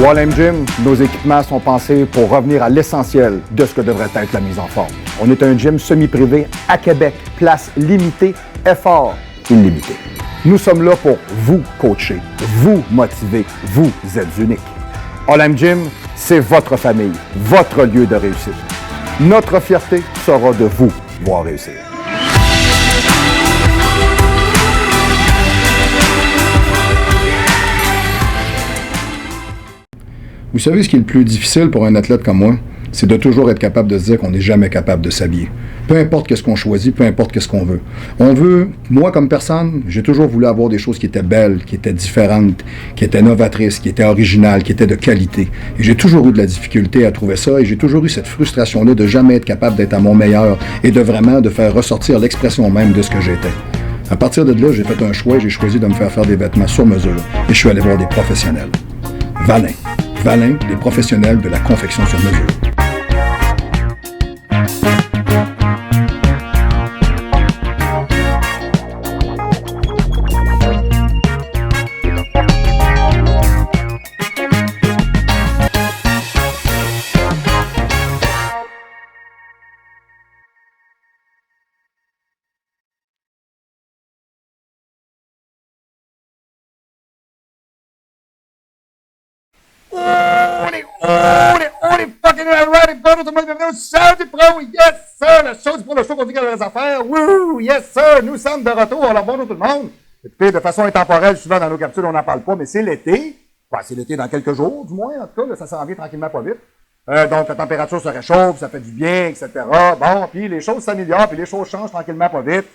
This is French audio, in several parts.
Wall Gym, nos équipements sont pensés pour revenir à l'essentiel de ce que devrait être la mise en forme. On est un gym semi-privé à Québec, place limitée, effort illimité. Nous sommes là pour vous coacher, vous motiver, vous êtes unique. All Gym, c'est votre famille, votre lieu de réussite. Notre fierté sera de vous voir réussir. Vous savez ce qui est le plus difficile pour un athlète comme moi? C'est de toujours être capable de se dire qu'on n'est jamais capable de s'habiller. Peu importe qu'est-ce qu'on choisit, peu importe qu'est-ce qu'on veut. On veut, moi comme personne, j'ai toujours voulu avoir des choses qui étaient belles, qui étaient différentes, qui étaient novatrices, qui étaient originales, qui étaient de qualité. Et j'ai toujours eu de la difficulté à trouver ça et j'ai toujours eu cette frustration-là de jamais être capable d'être à mon meilleur et de vraiment de faire ressortir l'expression même de ce que j'étais. À partir de là, j'ai fait un choix et j'ai choisi de me faire des vêtements sur mesure et je suis allé voir des professionnels. Valin. Valin, les professionnels de la confection sur mesure. On est fucking ready, brother. Tout le monde est bienvenu au show du pro. Yes, sir. Le show du pro, le show qu'on dit qu'il y a des affaires. Woo, yes, sir. Nous sommes de retour. Alors, bonjour tout le monde. Écoutez, de façon intemporelle, souvent dans nos capsules, on n'en parle pas, mais c'est l'été. Enfin, c'est l'été dans quelques jours, du moins. En tout cas, là, ça s'en vient tranquillement, pas vite. Donc, la température se réchauffe, ça fait du bien, etc. Bon, puis les choses s'améliorent, puis les choses changent tranquillement, pas vite.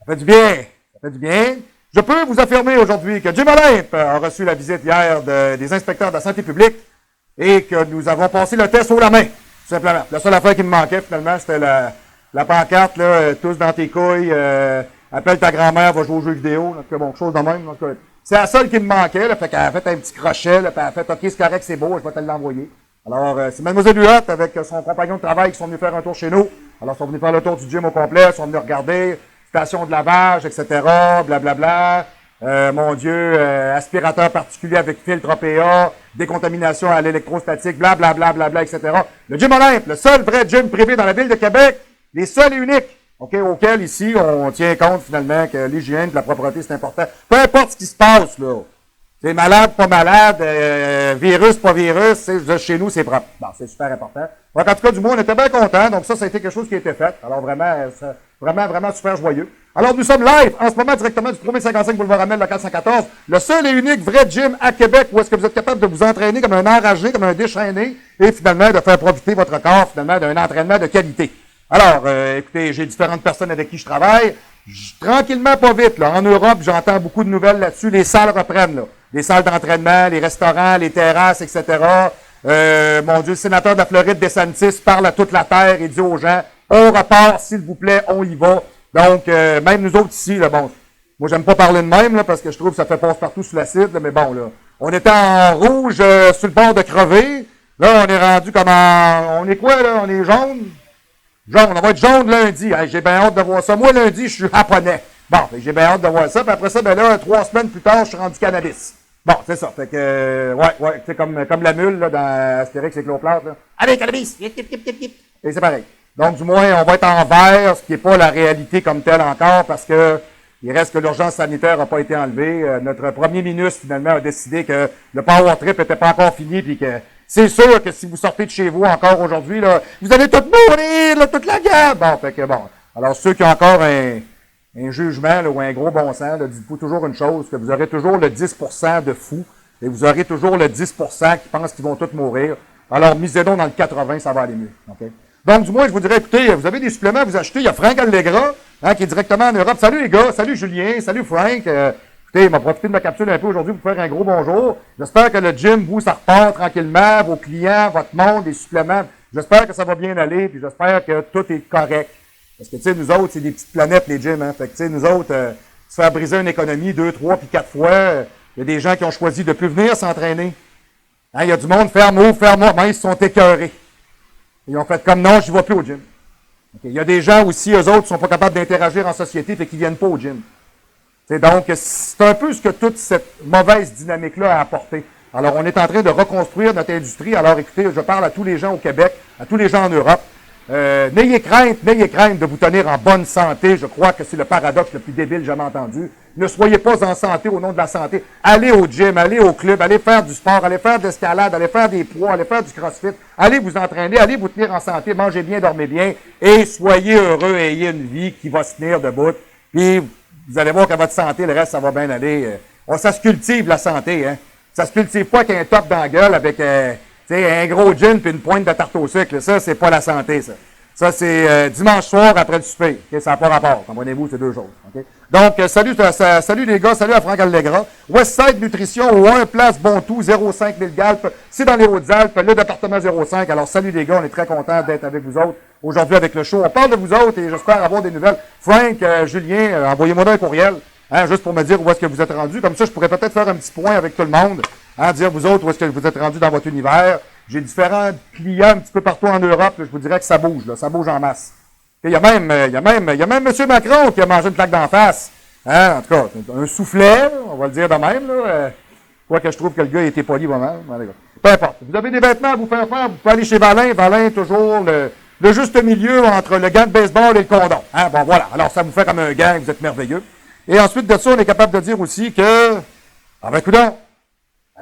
Ça fait du bien. Ça fait du bien. Je peux vous affirmer aujourd'hui que Jim Olympe a reçu la visite hier des inspecteurs de la santé publique et que nous avons passé le test haut la main, tout simplement. La seule affaire qui me manquait, finalement, c'était la pancarte, là, tous dans tes couilles, appelle ta grand-mère, va jouer aux jeux vidéo, donc bon, chose de même. Donc, c'est la seule qui me manquait, là, fait qu'elle a fait un petit crochet, là, puis elle a fait « OK, c'est correct, c'est beau, je vais te l'envoyer ». Alors, c'est Mademoiselle Huot avec son compagnon de travail qui sont venus faire un tour chez nous. Alors, ils sont venus faire le tour du gym au complet, ils sont venus regarder, station de lavage, etc., blablabla. Mon Dieu, aspirateur particulier avec filtre APA, décontamination à l'électrostatique, blablabla, etc. Le Gym Olympe, le seul vrai gym privé dans la ville de Québec, les seuls et uniques, auquel ici, on tient compte finalement que l'hygiène et la propreté, c'est important. Peu importe ce qui se passe, là. C'est malade, pas malade, virus, pas virus, chez nous, c'est propre. Bon, c'est super important. Donc, en tout cas, du moins, on était bien contents. Donc, ça a été quelque chose qui a été fait. Alors, vraiment super joyeux. Alors, nous sommes live, en ce moment, directement du 3055 Boulevard Amel, local 114. Le seul et unique vrai gym à Québec où est-ce que vous êtes capable de vous entraîner comme un enragé, comme un déchaîné, et finalement, de faire profiter votre corps, finalement, d'un entraînement de qualité. Alors, écoutez, j'ai différentes personnes avec qui je travaille. Tranquillement, pas vite, là. En Europe, j'entends beaucoup de nouvelles là-dessus. Les salles reprennent, là. Les salles d'entraînement, les restaurants, les terrasses, etc. Mon Dieu, le sénateur de la Floride, DeSantis, parle à toute la terre et dit aux gens, on repart, s'il vous plaît, on y va. Donc, même nous autres ici, là, bon, moi, j'aime pas parler de même, là, parce que je trouve que ça fait passe-partout sur l'acide, là, mais bon, là, on était en rouge, sur le bord de crever. Là, on est rendu comme on est quoi, là? On est jaune? Jaune, on va être jaune lundi. Hey, j'ai bien hâte de voir ça. Moi, lundi, je suis japonais. Bon, j'ai bien hâte de voir ça. Puis après ça, ben là, 3 semaines plus tard, je suis rendu cannabis. Bon, c'est ça. Fait que, ouais, c'est comme la mule, là, dans Astérix et Cléopâtre, là. Allez, cannabis! Yip, yip, yip, yip, yip. Et c'est pareil. Donc, du moins, on va être en vert, ce qui n'est pas la réalité comme telle encore, parce que il reste que l'urgence sanitaire n'a pas été enlevée. Notre premier ministre, finalement, a décidé que le power trip n'était pas encore fini, puis que c'est sûr que si vous sortez de chez vous encore aujourd'hui, là, vous allez tout mourir, là, toute la guerre. Bon, fait que bon. Alors, ceux qui ont encore un jugement, là, ou un gros bon sens, là, dites-vous toujours une chose, que vous aurez toujours le 10% de fous, et vous aurez toujours le 10% qui pensent qu'ils vont tous mourir. Alors, misez donc dans le 80, ça va aller mieux. Okay? Donc, du moins, je vous dirais, écoutez, vous avez des suppléments à vous acheter. Il y a Frank Allegra, hein, qui est directement en Europe. Salut les gars, salut Julien, salut Frank. Écoutez, il m'a profité de ma capsule un peu aujourd'hui pour faire un gros bonjour. J'espère que le gym, vous, ça repart tranquillement, vos clients, votre monde, les suppléments. J'espère que ça va bien aller, puis j'espère que tout est correct. Parce que, tu sais, nous autres, c'est des petites planètes, les gyms, hein. Fait que, tu sais, nous autres, se faire briser une économie 2, 3, puis 4 fois, il y a des gens qui ont choisi de plus venir s'entraîner. Hein, il y a du monde, ferme-moi, mais ils se sont écœurés. Ils ont fait comme non, je ne vais plus au gym. Okay. Il y a des gens aussi, eux autres, qui sont pas capables d'interagir en société, fait qu'ils viennent pas au gym. Donc, c'est un peu ce que toute cette mauvaise dynamique-là a apporté. Alors, on est en train de reconstruire notre industrie. Alors, écoutez, je parle à tous les gens au Québec, à tous les gens en Europe. N'ayez crainte de vous tenir en bonne santé. Je crois que c'est le paradoxe le plus débile jamais entendu. Ne soyez pas en santé au nom de la santé. Allez au gym, allez au club, allez faire du sport, allez faire de l'escalade, allez faire des poids, allez faire du crossfit. Allez vous entraîner, allez vous tenir en santé, mangez bien, dormez bien et soyez heureux, ayez une vie qui va se tenir debout. Puis, vous allez voir que votre santé, le reste, ça va bien aller. Ça se cultive, la santé, hein. Ça se cultive pas qu'un top dans la gueule avec un gros gin puis une pointe de tarte au sucre. Ça, c'est pas la santé, ça. Ça, c'est dimanche soir après le souper. Okay? Ça n'a pas rapport. Comprenez-vous, c'est deux choses. Okay? Donc, salut les gars, salut à Franck Allegra. Westside Nutrition au 1 Place Bontout, 05 000 Galpes. C'est dans les Hautes-Alpes, le département 05. Alors, salut les gars, on est très contents d'être avec vous autres aujourd'hui avec le show. On parle de vous autres et j'espère avoir des nouvelles. Frank, Julien, envoyez-moi un courriel. Hein, juste pour me dire où est-ce que vous êtes rendus. Comme ça, je pourrais peut-être faire un petit point avec tout le monde. Hein, dire vous autres où est-ce que vous êtes rendus dans votre univers. J'ai différents clients un petit peu partout en Europe. Là, je vous dirais que ça bouge. Là, ça bouge en masse. Il y a même M. Macron qui a mangé une claque d'en face. Hein, en tout cas, un soufflet, on va le dire de même. Là, quoique je trouve que le gars a été poli vraiment. Peu importe. Vous avez des vêtements à vous faire faire. Vous pouvez aller chez Valin. Valin, toujours le juste milieu entre le gant de baseball et le condom. Hein, bon, voilà. Alors, ça vous fait comme un gant. Vous êtes merveilleux. Et ensuite de ça, on est capable de dire aussi que, coudonc,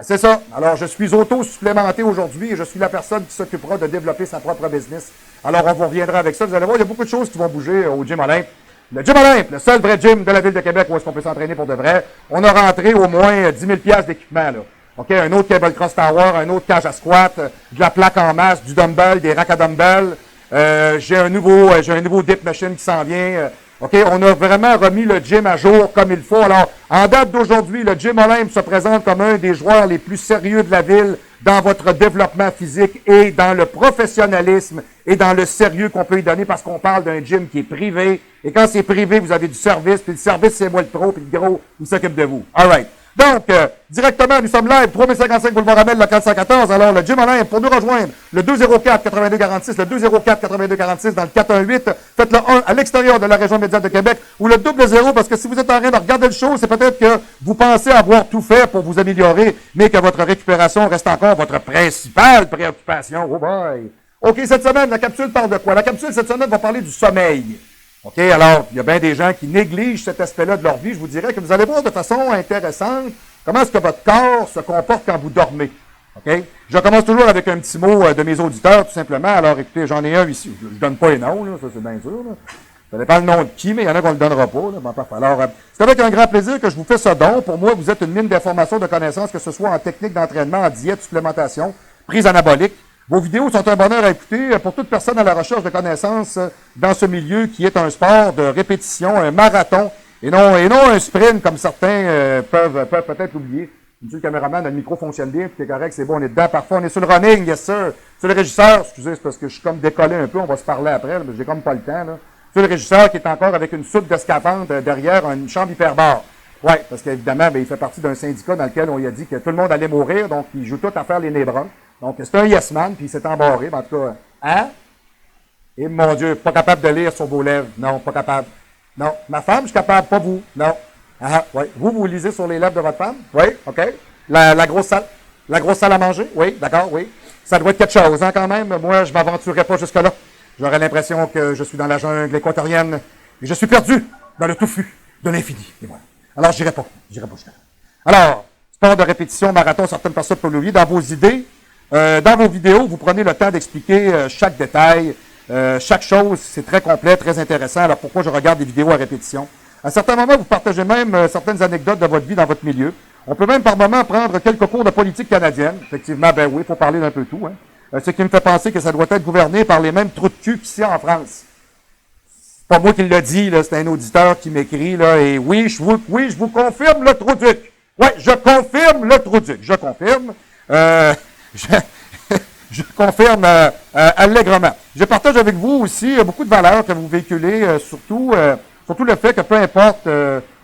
c'est ça. Alors, je suis auto-supplémenté aujourd'hui et je suis la personne qui s'occupera de développer sa propre business. Alors, on vous reviendra avec ça. Vous allez voir, il y a beaucoup de choses qui vont bouger au Gym Olympe. Le Gym Olympe, le seul vrai gym de la Ville de Québec où est-ce qu'on peut s'entraîner pour de vrai. On a rentré au moins 10 000 $ d'équipement, là. OK, un autre cable cross tower, un autre cage à squat, de la plaque en masse, du dumbbell, des racks à dumbbell. J'ai un nouveau dip machine qui s'en vient. OK, on a vraiment remis le gym à jour comme il faut. Alors, en date d'aujourd'hui, le Gym Olympe se présente comme un des joueurs les plus sérieux de la ville dans votre développement physique et dans le professionnalisme et dans le sérieux qu'on peut y donner parce qu'on parle d'un gym qui est privé. Et quand c'est privé, vous avez du service, puis le service, c'est moi le pro, puis le gros, il s'occupe de vous. All right. Donc, directement, nous sommes live, 3055 Boulevard Amel, local 114. Alors, le Gym Olympe, pour nous rejoindre, le 204-8246, le 204-8246 dans le 418. Faites le 1 à l'extérieur de la région médiane de Québec ou le 00 parce que si vous êtes en train de regarder le show, c'est peut-être que vous pensez avoir tout fait pour vous améliorer, mais que votre récupération reste encore votre principale préoccupation. Oh boy! OK, cette semaine, la capsule parle de quoi? La capsule, cette semaine, va parler du sommeil. OK, alors, il y a bien des gens qui négligent cet aspect-là de leur vie. Je vous dirais que vous allez voir de façon intéressante comment est-ce que votre corps se comporte quand vous dormez. OK? Je commence toujours avec un petit mot de mes auditeurs, tout simplement. Alors, écoutez, j'en ai un ici. Je ne donne pas les noms, là, ça c'est bien sûr. Là. Ça dépend le nom de qui, mais il y en a qu'on ne le donnera pas. Là. Bon, parfait. Alors, c'est avec un grand plaisir que je vous fais ce don. Pour moi, vous êtes une mine d'informations, de connaissances, que ce soit en technique d'entraînement, en diète, supplémentation, prise anabolique. Vos vidéos sont un bonheur à écouter pour toute personne à la recherche de connaissances dans ce milieu qui est un sport de répétition, un marathon, et non un sprint comme certains peuvent peut-être l'oublier. Monsieur le caméraman, le micro fonctionne bien, tout est correct, c'est bon, on est dedans. Parfois, on est sur le running, yes sir. Sur le régisseur, excusez, c'est parce que je suis comme décollé un peu, on va se parler après, mais j'ai comme pas le temps. Là. Sur le régisseur qui est encore avec une soupe de scaphandre derrière une chambre hyperbare. Oui, parce qu'évidemment, il fait partie d'un syndicat dans lequel on lui a dit que tout le monde allait mourir, donc il joue tout à faire les nébrons. Donc, c'est un yes man, puis il s'est embarré. En tout cas, hein? Et mon Dieu, pas capable de lire sur vos lèvres. Non, pas capable. Non. Ma femme, je suis capable, pas vous. Non. Ah, oui. Vous lisez sur les lèvres de votre femme? Oui, OK. La grosse salle à manger? Oui, d'accord, oui. Ça doit être quelque chose, hein, quand même. Moi, je m'aventurerai pas jusque-là. J'aurais l'impression que je suis dans la jungle équatorienne et je suis perdu dans le touffu de l'infini. Et voilà. Alors, j'irai pas jusque-là. Alors, sport de répétition, marathon, certaines personnes peuvent l'oublier. Dans vos idées, dans vos vidéos, vous prenez le temps d'expliquer chaque détail, chaque chose. C'est très complet, très intéressant. Alors, pourquoi je regarde des vidéos à répétition? À certains moments, vous partagez même certaines anecdotes de votre vie dans votre milieu. On peut même par moment prendre quelques cours de politique canadienne. Effectivement, ben oui, il faut parler d'un peu tout. Hein. Ce qui me fait penser que ça doit être gouverné par les mêmes trous de cul qu'ici en France. C'est pas moi qui le dis, là, c'est un auditeur qui m'écrit, là, et oui, je vous confirme le trou-duc. Oui, je confirme le trou-duc. Je confirme. Je confirme allègrement. Je partage avec vous aussi beaucoup de valeurs que vous véhiculez, surtout le fait que peu importe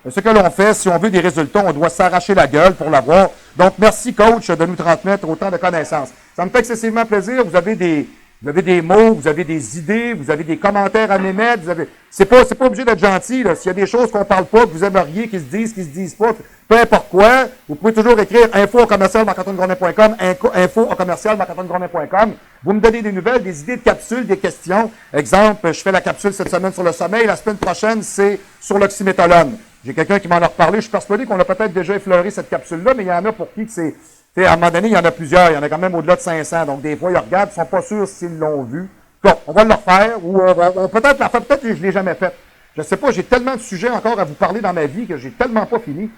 ce que l'on fait, si on veut des résultats, on doit s'arracher la gueule pour l'avoir. Donc, merci, coach, de nous transmettre autant de connaissances. Ça me fait excessivement plaisir. Vous avez des Vous avez des mots, vous avez des idées, vous avez des commentaires à m'émettre, c'est pas obligé d'être gentil, là. S'il y a des choses qu'on parle pas, que vous aimeriez, qui se disent pas, peu importe quoi, vous pouvez toujours écrire info@marc-antoine-grondin.com, info@marc-antoine-grondin.com. Vous me donnez des nouvelles, des idées de capsules, des questions. Exemple, je fais la capsule cette semaine sur le sommeil, la semaine prochaine, c'est sur l'oxymétolone. J'ai quelqu'un qui m'en a reparlé, je suis persuadé qu'on a peut-être déjà effleuré cette capsule-là, mais il y en a pour qui que c'est... à un moment donné, il y en a plusieurs, il y en a quand même au-delà de 500, donc des fois, ils regardent, ils ne sont pas sûrs s'ils l'ont vu. Bon, on va le refaire, ou on peut-être la faire, peut-être que je ne l'ai jamais faite. Je ne sais pas, j'ai tellement de sujets encore à vous parler dans ma vie que j'ai tellement pas fini.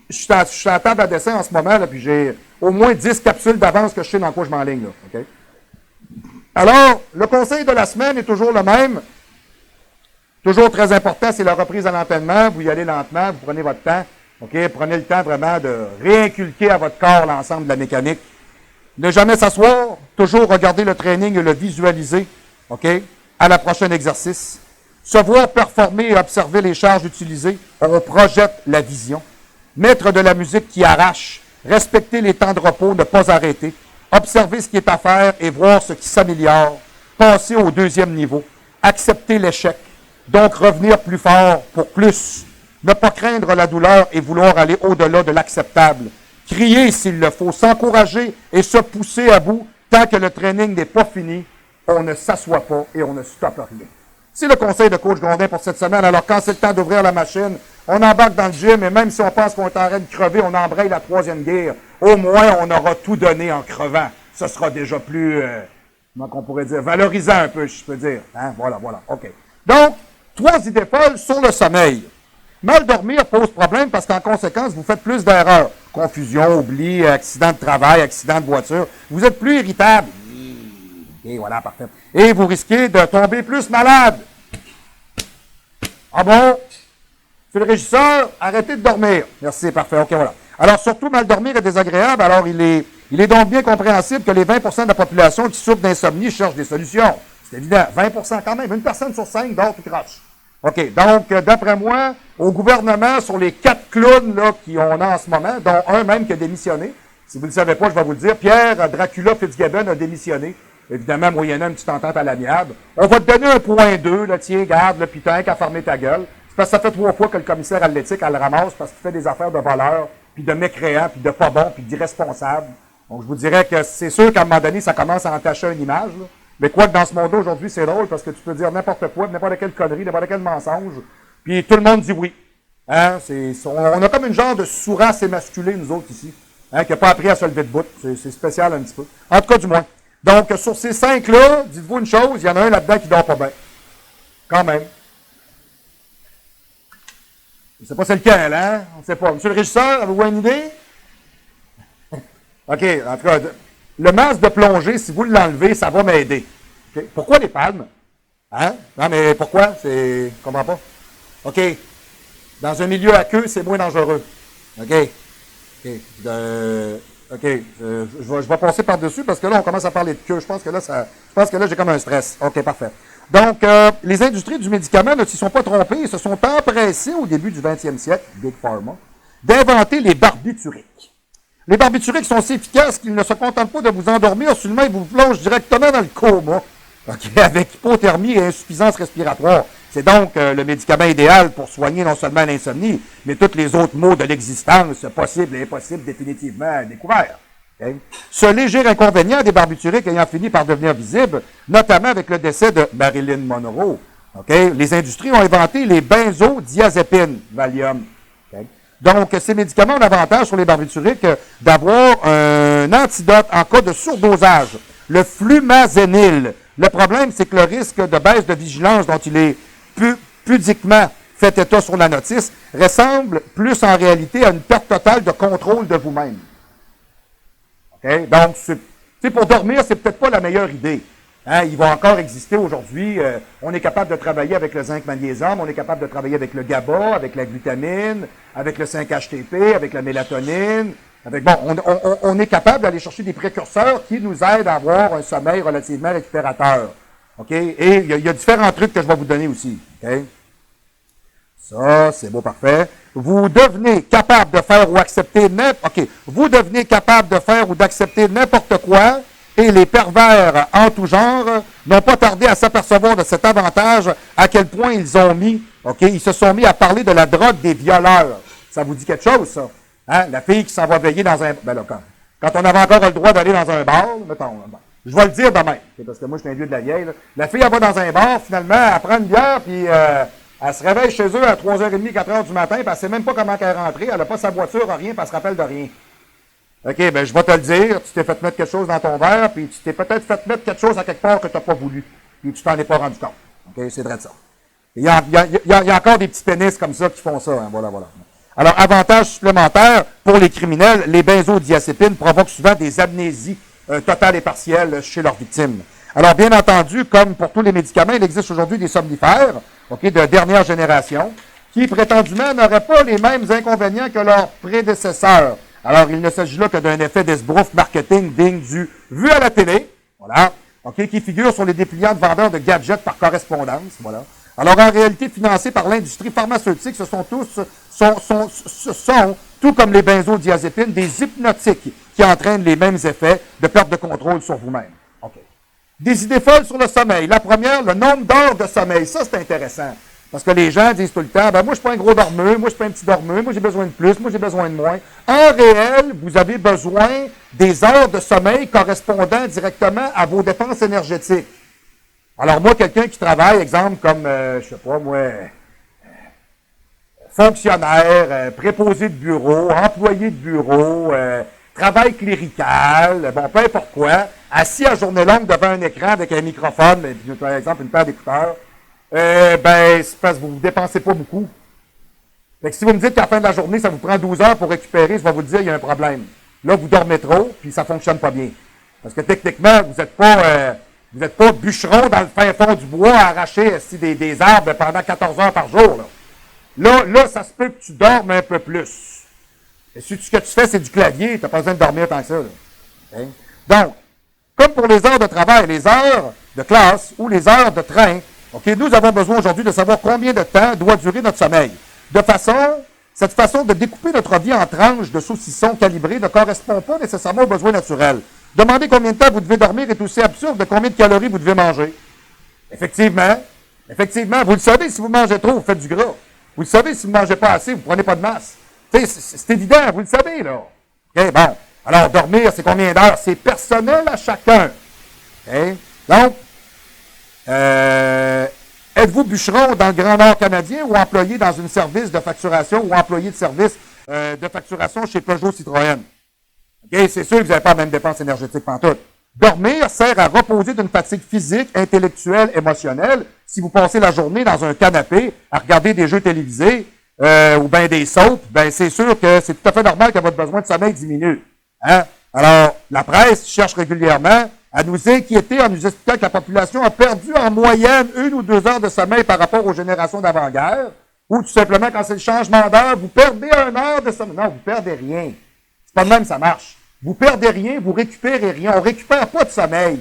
Je suis à la table à dessin en ce moment, là, puis j'ai au moins 10 capsules d'avance que je sais dans quoi je m'enligne, là, OK? Alors, le conseil de la semaine est toujours le même. Toujours très important, c'est la reprise à l'entraînement. Vous y allez lentement, vous prenez votre temps. OK? Prenez le temps vraiment de réinculquer à votre corps l'ensemble de la mécanique. Ne jamais s'asseoir, toujours regarder le training et le visualiser. OK? À la prochaine exercice. Se voir performer et observer les charges utilisées. On projette la vision. Mettre de la musique qui arrache. Respecter les temps de repos, ne pas arrêter. Observer ce qui est à faire et voir ce qui s'améliore. Passer au deuxième niveau. Accepter l'échec. Donc revenir plus fort pour plus. Ne pas craindre la douleur et vouloir aller au-delà de l'acceptable. Crier s'il le faut, s'encourager et se pousser à bout. Tant que le training n'est pas fini, on ne s'assoit pas et on ne stoppe rien. C'est le conseil de coach Grondin pour cette semaine. Alors quand c'est le temps d'ouvrir la machine, on embarque dans le gym et même si on pense qu'on est en train de crever, on embraye la troisième guerre. Au moins, on aura tout donné en crevant. Ce sera déjà plus, comment on pourrait dire, valorisant un peu, je peux dire. Hein? Voilà, OK. Donc, 3 idées folles sur le sommeil. Mal dormir pose problème parce qu'en conséquence, vous faites plus d'erreurs. Confusion, oubli, accident de travail, accident de voiture. Vous êtes plus irritable. Et voilà, parfait. Et vous risquez de tomber plus malade. Ah bon? C'est le régisseur, arrêtez de dormir. Merci, parfait. OK, voilà. Alors, surtout, mal dormir est désagréable. Alors, il est donc bien compréhensible que les 20% de la population qui souffrent d'insomnie cherchent des solutions. C'est évident. 20% quand même. Une personne sur 5 dort tout croche. OK. Donc, d'après moi, au gouvernement, sur les 4 clowns là, qu'on a en ce moment, dont un même qui a démissionné, si vous ne le savez pas, je vais vous le dire, Pierre Dracula Fitzgibbon a démissionné, évidemment, moyennant une petite entente à l'amiable. On va te donner un point 2, là, tiens, garde, le putain, qu'à fermer ta gueule. C'est parce que ça fait 3 fois que le commissaire à l'éthique, elle le ramasse parce qu'il fait des affaires de voleurs, puis de mécréants, puis de pas bons, puis d'irresponsables. Donc, je vous dirais que c'est sûr qu'à un moment donné, ça commence à entacher une image, là. Mais quoi que dans ce monde-là, aujourd'hui, c'est drôle parce que tu peux dire n'importe quoi, n'importe quelle connerie, n'importe quel mensonge, puis tout le monde dit oui. Hein? On a comme une genre de sous-race émasculée, nous autres, ici, hein, qui n'a pas appris à se lever de bout. C'est spécial un petit peu. En tout cas, du moins. Donc, sur ces 5-là, dites-vous une chose, il y en a un là-dedans qui dort pas bien. Quand même. Je ne sais pas c'est lequel, hein? On ne sait pas. Monsieur le régisseur, avez-vous une idée? OK, en tout cas, le masque de plongée, si vous l'enlevez, ça va m'aider. Okay. Pourquoi les palmes? Hein? Non, mais pourquoi? Je comprends pas. OK. Dans un milieu à queue, c'est moins dangereux. OK. OK. Je vais passer par-dessus parce que là, on commence à parler de queue. Je pense que là, j'ai comme un stress. OK, parfait. Donc, les industries du médicament ne s'y sont pas trompées. Ils se sont empressés au début du 20e siècle, Big Pharma, d'inventer les barbituriques. Les barbituriques sont si efficaces qu'ils ne se contentent pas de vous endormir, seulement ils vous plongent directement dans le coma, okay, avec hypothermie et insuffisance respiratoire. C'est donc le médicament idéal pour soigner non seulement l'insomnie, mais tous les autres maux de l'existence, possibles et impossibles, définitivement découverts. Okay? Ce léger inconvénient des barbituriques ayant fini par devenir visible, notamment avec le décès de Marilyn Monroe, okay? Les industries ont inventé les benzodiazépines, Valium. Okay? Donc, ces médicaments ont l'avantage sur les barbituriques d'avoir un antidote en cas de surdosage, le flumazénil. Le problème, c'est que le risque de baisse de vigilance dont il est pudiquement fait état sur la notice ressemble plus en réalité à une perte totale de contrôle de vous-même. Okay? Donc, pour dormir, c'est peut-être pas la meilleure idée. Hein, il va encore exister aujourd'hui. On est capable de travailler avec le zinc magnésium, on est capable de travailler avec le GABA, avec la glutamine, avec le 5-HTP, avec la mélatonine. On est capable d'aller chercher des précurseurs qui nous aident à avoir un sommeil relativement récupérateur. Okay? Et il y a différents trucs que je vais vous donner aussi. Okay? Ça, c'est beau, parfait. Vous devenez capable de faire ou accepter Vous devenez capable de faire ou d'accepter n'importe quoi et les pervers en tout genre n'ont pas tardé à s'apercevoir de cet avantage, à quel point ils se sont mis à parler de la drogue des violeurs. Ça vous dit quelque chose, ça? Hein? La fille qui s'en va veiller dans un... Ben là, quand on avait encore le droit d'aller dans un bar, mettons, je vais le dire demain, parce que moi, je suis un vieux de la vieille. Là. La fille, elle va dans un bar, finalement, elle prend une bière, puis elle se réveille chez eux à 3h30, 4h du matin, puis elle sait même pas comment elle est rentrée, elle n'a pas sa voiture, rien, puis elle se rappelle de rien. OK, ben je vais te le dire, tu t'es fait mettre quelque chose dans ton verre, puis tu t'es peut-être fait mettre quelque chose à quelque part que tu n'as pas voulu, puis tu t'en es pas rendu compte. OK, c'est vrai de ça. Il y a encore des petits pénis comme ça qui font ça, hein, voilà. Alors, avantage supplémentaire pour les criminels, les benzodiazépines provoquent souvent des amnésies totales et partielles chez leurs victimes. Alors, bien entendu, comme pour tous les médicaments, il existe aujourd'hui des somnifères, OK, de dernière génération, qui prétendument n'auraient pas les mêmes inconvénients que leurs prédécesseurs. Alors, il ne s'agit là que d'un effet d'esbrouf marketing digne du vu à la télé, voilà, OK, qui figure sur les dépliants de vendeurs de gadgets par correspondance, voilà. Alors, en réalité, financés par l'industrie pharmaceutique, ce sont tout comme les benzodiazépines, des hypnotiques qui entraînent les mêmes effets de perte de contrôle sur vous-même. OK. Des idées folles sur le sommeil. La première, le nombre d'heures de sommeil. Ça, c'est intéressant. Parce que les gens disent tout le temps, ben moi, je suis pas un gros dormeux, moi, je suis pas un petit dormeux, moi, j'ai besoin de plus, moi, j'ai besoin de moins. En réel, vous avez besoin des heures de sommeil correspondant directement à vos dépenses énergétiques. Alors, moi, quelqu'un qui travaille, exemple, comme, je sais pas, moi, fonctionnaire, préposé de bureau, employé de bureau, travail clérical, bon, peu importe quoi, assis à journée longue devant un écran avec un microphone, et puis, par exemple, une paire d'écouteurs, ben, c'est parce que vous ne dépensez pas beaucoup. Fait que si vous me dites qu'à la fin de la journée, ça vous prend 12 heures pour récupérer, je vais vous dire, il y a un problème. Là, vous dormez trop, puis ça fonctionne pas bien. Parce que techniquement, vous n'êtes pas bûcheron dans le fin fond du bois à arracher des arbres pendant 14 heures par jour. Là, ça se peut que tu dormes un peu plus. Et si ce que tu fais, c'est du clavier, tu n'as pas besoin de dormir tant que ça. Okay? Donc, comme pour les heures de travail, les heures de classe ou les heures de train, OK, nous avons besoin aujourd'hui de savoir combien de temps doit durer notre sommeil. Cette façon de découper notre vie en tranches de saucissons calibrés ne correspond pas nécessairement aux besoins naturels. Demander combien de temps vous devez dormir est aussi absurde de combien de calories vous devez manger. Effectivement, vous le savez, si vous mangez trop, vous faites du gras. Vous le savez, si vous ne mangez pas assez, vous ne prenez pas de masse. C'est évident, vous le savez, là. OK, bon. Alors, dormir, c'est combien d'heures? C'est personnel à chacun. OK? Donc, êtes-vous bûcheron dans le Grand Nord canadien ou employé dans une service de facturation ou employé de service de facturation chez Peugeot Citroën? Okay, c'est sûr que vous n'avez pas la même dépense énergétique pantoute. Dormir sert à reposer d'une fatigue physique, intellectuelle, émotionnelle. Si vous passez la journée dans un canapé à regarder des jeux télévisés ou bien des soaps, ben c'est sûr que c'est tout à fait normal que votre besoin de sommeil diminue. Hein? Alors, la presse cherche régulièrement à nous inquiéter en nous expliquant que la population a perdu en moyenne 1 ou 2 heures de sommeil par rapport aux générations d'avant-guerre, ou tout simplement quand c'est le changement d'heure, vous perdez 1 heure de sommeil. Non, vous perdez rien. C'est pas de même ça marche. Vous perdez rien, vous récupérez rien. On récupère pas de sommeil.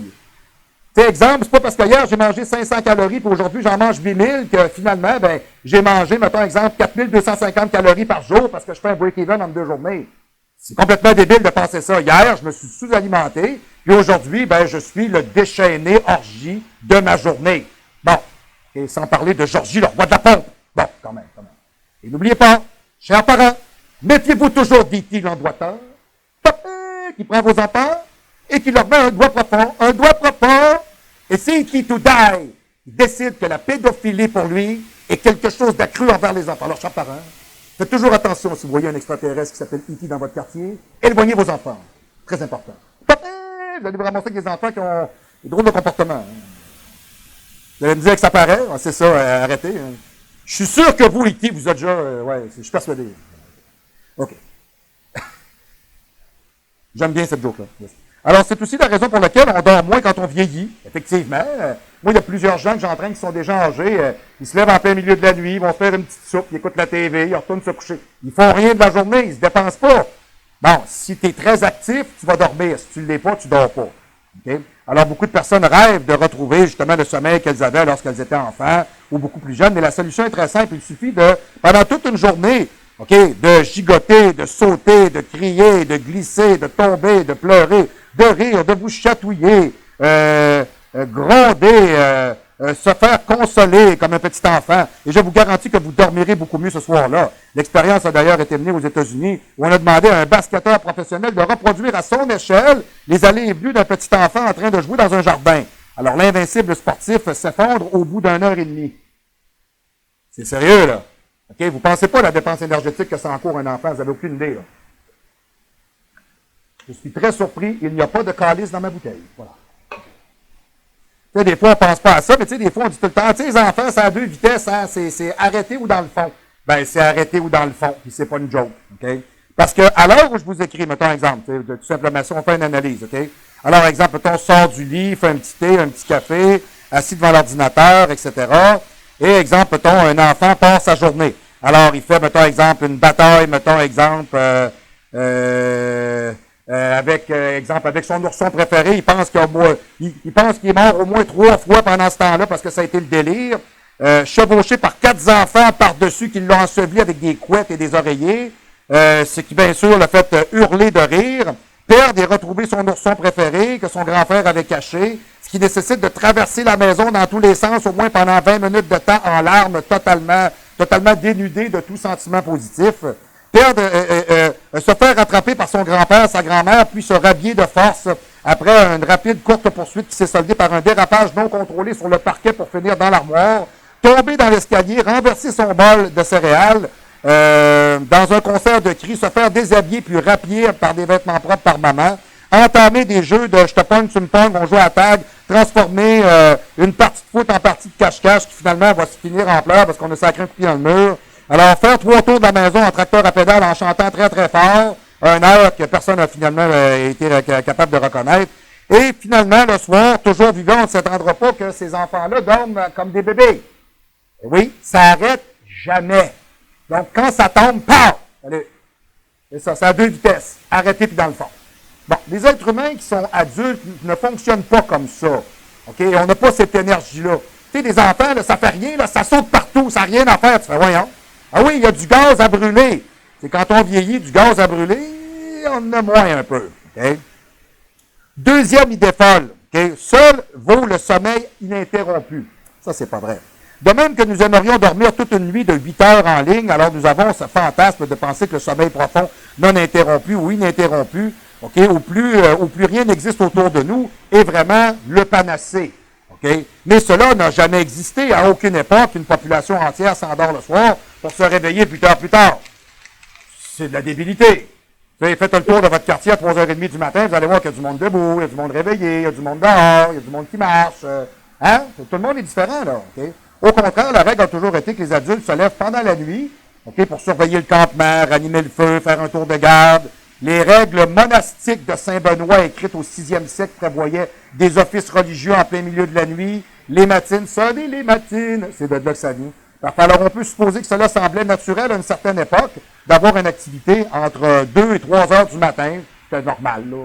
Tu sais, exemple, c'est pas parce que hier j'ai mangé 500 calories puis aujourd'hui j'en mange 8000 que finalement, ben, j'ai mangé, mettons exemple, 4250 calories par jour parce que je fais un break-even en 2 journées. C'est complètement débile de penser ça. Hier, je me suis sous-alimenté, puis aujourd'hui, ben, je suis le déchaîné orgie de ma journée. Bon. Et sans parler de Georgie, le roi de la pompe. Bon, quand même. Et n'oubliez pas, chers parents, méfiez-vous toujours d'E.T. l'endroiteur, papa qui prend vos enfants et qui leur met un doigt profond, et c'est E.T. to die. Il décide que la pédophilie pour lui est quelque chose d'accru envers les enfants. Alors, chers parents, faites toujours attention si vous voyez un extraterrestre qui s'appelle E.T. dans votre quartier. Éloignez vos enfants. Très important. Vous allez vous ramasser avec des enfants qui ont des drôles de comportement. Hein. Vous allez me dire que ça paraît. C'est ça, arrêtez. Hein. Je suis sûr que vous, E.T., vous êtes déjà... ouais, je suis persuadé. OK. J'aime bien cette joke-là. Yes. Alors, c'est aussi la raison pour laquelle on dort moins quand on vieillit. Effectivement. Moi, il y a plusieurs gens que j'entraîne qui sont déjà âgés. Ils se lèvent en plein milieu de la nuit, ils vont faire une petite soupe, ils écoutent la TV, ils retournent se coucher. Ils font rien de la journée, ils ne se dépensent pas. Bon, si tu es très actif, tu vas dormir. Si tu ne l'es pas, tu ne dors pas. Okay? Alors, beaucoup de personnes rêvent de retrouver justement le sommeil qu'elles avaient lorsqu'elles étaient enfants ou beaucoup plus jeunes. Mais la solution est très simple. Il suffit de, pendant toute une journée, de gigoter, de sauter, de crier, de glisser, de tomber, de pleurer, de rire, de vous chatouiller, gronder, se faire consoler comme un petit enfant. Et je vous garantis que vous dormirez beaucoup mieux ce soir-là. L'expérience a d'ailleurs été menée aux États-Unis, où on a demandé à un basketteur professionnel de reproduire à son échelle les allées et venues d'un petit enfant en train de jouer dans un jardin. Alors l'invincible sportif s'effondre au bout d'une heure et demie. C'est sérieux, là. OK? Vous ne pensez pas à la dépense énergétique que ça encourt un enfant, vous n'avez aucune idée, là. Je suis très surpris, il n'y a pas de calice dans ma bouteille. Voilà. Tu sais, des fois, on ne pense pas à ça, mais tu sais, des fois, on dit tout le temps, tu sais, les enfants, c'est à deux vitesses, hein, c'est arrêté ou dans le fond. Ben, c'est arrêté ou dans le fond, puis c'est pas une joke, OK? Parce que, à l'heure où je vous écris, mettons un exemple, tout simplement, si on fait une analyse, OK? Alors, exemple, mettons, sort du lit, fait un petit thé, un petit café, assis devant l'ordinateur, etc. Et, exemple, mettons, un enfant passe sa journée. Alors, il fait, mettons, exemple, une bataille, mettons, exemple, avec son ourson préféré, il pense qu'il est mort au moins 3 fois pendant ce temps-là parce que ça a été le délire. Chevauché par 4 enfants par-dessus qui l'ont enseveli avec des couettes et des oreillers, ce qui, bien sûr, l'a fait hurler de rire, perdre et retrouver son ourson préféré que son grand frère avait caché, ce qui nécessite de traverser la maison dans tous les sens, au moins pendant 20 minutes de temps, en larmes, totalement dénudé de tout sentiment positif. Se faire rattraper par son grand-père, sa grand-mère, puis se rhabiller de force après une rapide courte poursuite qui s'est soldée par un dérapage non contrôlé sur le parquet pour finir dans l'armoire, tomber dans l'escalier, renverser son bol de céréales, dans un concert de cris, se faire déshabiller puis rhabiller par des vêtements propres par maman, entamer des jeux de je te pogne, tu me pognes, on joue à tag, transformer une partie de foot en partie de cache-cache qui finalement va se finir en pleurs parce qu'on a sacré un coup de pied dans le mur. Alors, faire 3 tours de la maison en tracteur à pédale en chantant très, très fort, un air que personne n'a finalement été capable de reconnaître. Et finalement, le soir, toujours vivant, on ne s'attendra pas que ces enfants-là dorment comme des bébés. Et oui, ça arrête jamais. Donc, quand ça tombe, paf! Allez. C'est ça, c'est à 2 vitesses. Arrêter puis dans le fond. Bon, les êtres humains qui sont adultes ne fonctionnent pas comme ça. OK? On n'a pas cette énergie-là. Tu sais, des enfants, là, ça fait rien, là, ça saute partout, ça n'a rien à faire. Tu fais, voyons. Ah oui, il y a du gaz à brûler. C'est quand on vieillit, du gaz à brûler, on en a moins un peu. Okay? Deuxième idée folle. Okay? Seul vaut le sommeil ininterrompu. Ça, c'est pas vrai. De même que nous aimerions dormir toute une nuit de 8 heures en ligne, alors nous avons ce fantasme de penser que le sommeil profond, non interrompu ou ininterrompu, okay, où plus rien n'existe autour de nous, est vraiment le panacée. Okay? Mais cela n'a jamais existé. À aucune époque, une population entière s'endort le soir pour se réveiller plus tard. C'est de la débilité. Vous avez fait le tour de votre quartier à 3h30 du matin, vous allez voir qu'il y a du monde debout, il y a du monde réveillé, il y a du monde dehors, il y a du monde qui marche. Hein? Tout le monde est différent, là. Okay? Au contraire, la règle a toujours été que les adultes se lèvent pendant la nuit, okay, pour surveiller le campement, ranimer le feu, faire un tour de garde. Les règles monastiques de Saint-Benoît, écrites au 6e siècle, prévoyaient des offices religieux en plein milieu de la nuit. Les matines, sonnez les matines. C'est de là que ça vient. Alors, on peut supposer que cela semblait naturel à une certaine époque d'avoir une activité entre 2 et 3 heures du matin. C'était normal, là.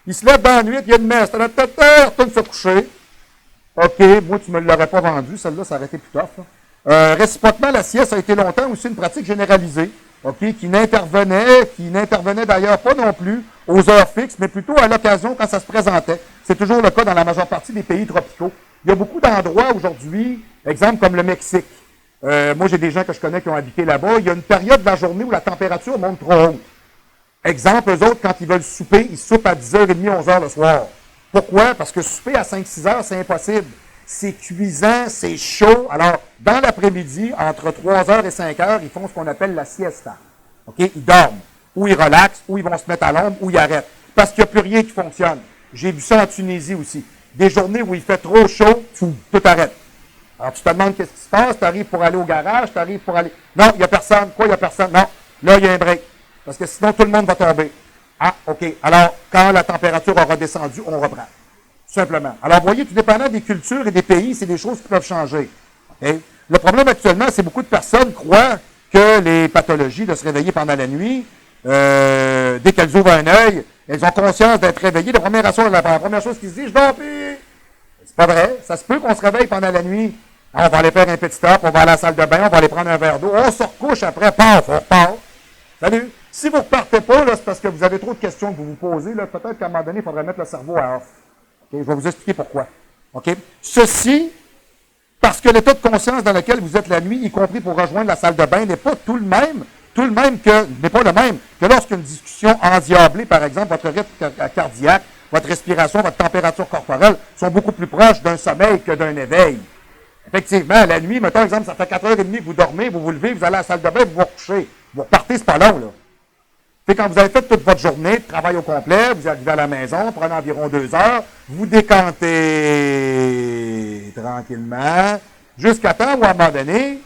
Il se lève dans la nuit, il y a une messe, retourne se coucher. OK, moi, tu me l'aurais pas vendu, celle-là, ça aurait été plus tough. Réciproquement, la sieste a été longtemps aussi une pratique généralisée. OK, qui n'intervenait d'ailleurs pas non plus aux heures fixes, mais plutôt à l'occasion quand ça se présentait. C'est toujours le cas dans la majeure partie des pays tropicaux. Il y a beaucoup d'endroits aujourd'hui, exemple comme le Mexique. Moi, j'ai des gens que je connais qui ont habité là-bas. Il y a une période de la journée où la température monte trop haute. Exemple, eux autres, quand ils veulent souper, ils soupent à 10h30, 11h le soir. Pourquoi? Parce que souper à 5-6 heures, c'est impossible. C'est cuisant, c'est chaud. Alors, dans l'après-midi, entre 3h et 5h, ils font ce qu'on appelle la siesta. OK? Ils dorment. Ou ils relaxent, ou ils vont se mettre à l'ombre, ou ils arrêtent. Parce qu'il n'y a plus rien qui fonctionne. J'ai vu ça en Tunisie aussi. Des journées où il fait trop chaud, tout arrête. Alors, tu te demandes qu'est-ce qui se passe, tu arrives pour aller au garage, tu arrives pour aller... Non, il n'y a personne. Quoi, il n'y a personne? Non. Là, il y a un break. Parce que sinon, tout le monde va tomber. Ah, OK. Alors, quand la température aura descendu, on reprend. Simplement. Alors, vous voyez, tout dépendant des cultures et des pays, c'est des choses qui peuvent changer. Okay? Le problème actuellement, c'est que beaucoup de personnes croient que les pathologies de se réveiller pendant la nuit, dès qu'elles ouvrent un œil, elles ont conscience d'être réveillées. La première chose qu'ils se disent, je dors plus. C'est pas vrai. Ça se peut qu'on se réveille pendant la nuit. On va aller faire un petit stop, on va aller à la salle de bain, on va aller prendre un verre d'eau, on se recouche après, paf, on repart. Salut! Si vous ne repartez pas, là, c'est parce que vous avez trop de questions que vous vous posez. Là, peut-être qu'à un moment donné, il faudrait mettre le cerveau à off. Okay? Je vais vous expliquer pourquoi. Okay? Ceci, parce que l'état de conscience dans lequel vous êtes la nuit, y compris pour rejoindre la salle de bain, n'est pas tout le même n'est pas le même que lorsqu'une discussion endiablée, par exemple, votre rythme cardiaque, votre respiration, votre température corporelle sont beaucoup plus proches d'un sommeil que d'un éveil. Effectivement, la nuit, mettons exemple, ça fait 4h30 que vous dormez, vous vous levez, vous allez à la salle de bain, vous vous recouchez. Vous repartez, c'est pas long, là. Fait quand vous avez fait toute votre journée de travail au complet, vous arrivez à la maison, prenez environ 2 heures, vous décantez tranquillement, jusqu'à temps où, à un moment donné,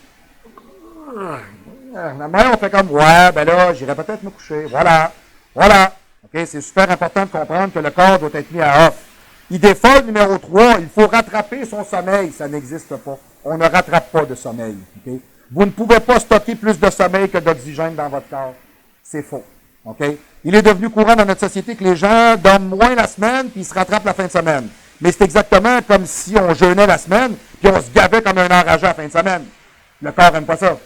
la mère, on fait comme, ouais, ben là, j'irai peut-être me coucher. Voilà. OK, c'est super important de comprendre que le corps doit être mis à off. Idée folle numéro 3, il faut rattraper son sommeil. Ça n'existe pas. On ne rattrape pas de sommeil. Okay? Vous ne pouvez pas stocker plus de sommeil que d'oxygène dans votre corps. C'est faux. Okay? Il est devenu courant dans notre société que les gens dorment moins la semaine puis ils se rattrapent la fin de semaine. Mais c'est exactement comme si on jeûnait la semaine puis on se gavait comme un enragé la fin de semaine. Le corps n'aime pas ça.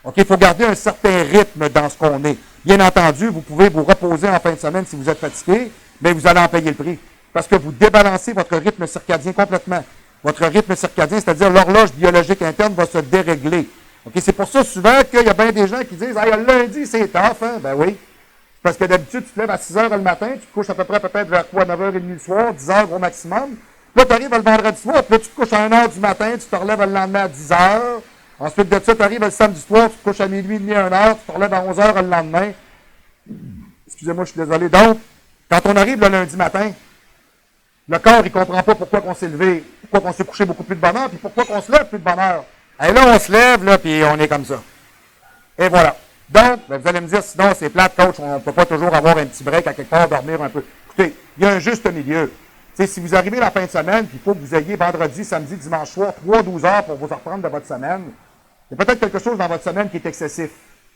OK, il faut garder un certain rythme dans ce qu'on est. Bien entendu, vous pouvez vous reposer en fin de semaine si vous êtes fatigué, mais vous allez en payer le prix. Parce que vous débalancez votre rythme circadien complètement. Votre rythme circadien, c'est-à-dire l'horloge biologique interne va se dérégler. OK, c'est pour ça souvent qu'il y a bien des gens qui disent « Ah, lundi, c'est tough, hein? » Ben oui. Parce que d'habitude, tu te lèves à 6 heures le matin, tu te couches à peu près peut-être vers 9h30 le soir, 10 heures au maximum. Puis là, tu arrives le vendredi soir, puis là, tu te couches à 1h du matin, tu te relèves le lendemain à 10 heures. Ensuite de ça, tu arrives le samedi soir, tu te couches à minuit et demi, 1h, tu te relèves à 11h le lendemain. Excusez-moi, je suis désolé. Donc, quand on arrive le lundi matin, le corps, il ne comprend pas pourquoi on s'est levé, pourquoi on s'est couché beaucoup plus de bonne heure, puis pourquoi on se lève plus de bonne heure. Et là, on se lève, là, puis on est comme ça. Et voilà. Donc, ben, vous allez me dire, sinon, c'est plate, coach, on ne peut pas toujours avoir un petit break à quelque part, dormir un peu. Écoutez, il y a un juste milieu. T'sais, si vous arrivez la fin de semaine, puis il faut que vous ayez vendredi, samedi, dimanche soir, 3-12 heures pour vous reprendre de votre semaine, il y a peut-être quelque chose dans votre semaine qui est excessif.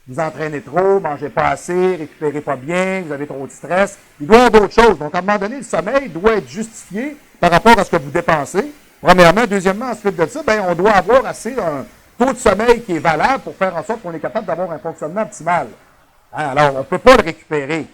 Vous entraînez trop, mangez pas assez, récupérez pas bien, vous avez trop de stress. Il doit y avoir d'autres choses. Donc, à un moment donné, le sommeil doit être justifié par rapport à ce que vous dépensez. Premièrement. Deuxièmement, ensuite de ça, ben, on doit avoir assez un taux de sommeil qui est valable pour faire en sorte qu'on est capable d'avoir un fonctionnement optimal. Hein, alors, on ne peut pas le récupérer.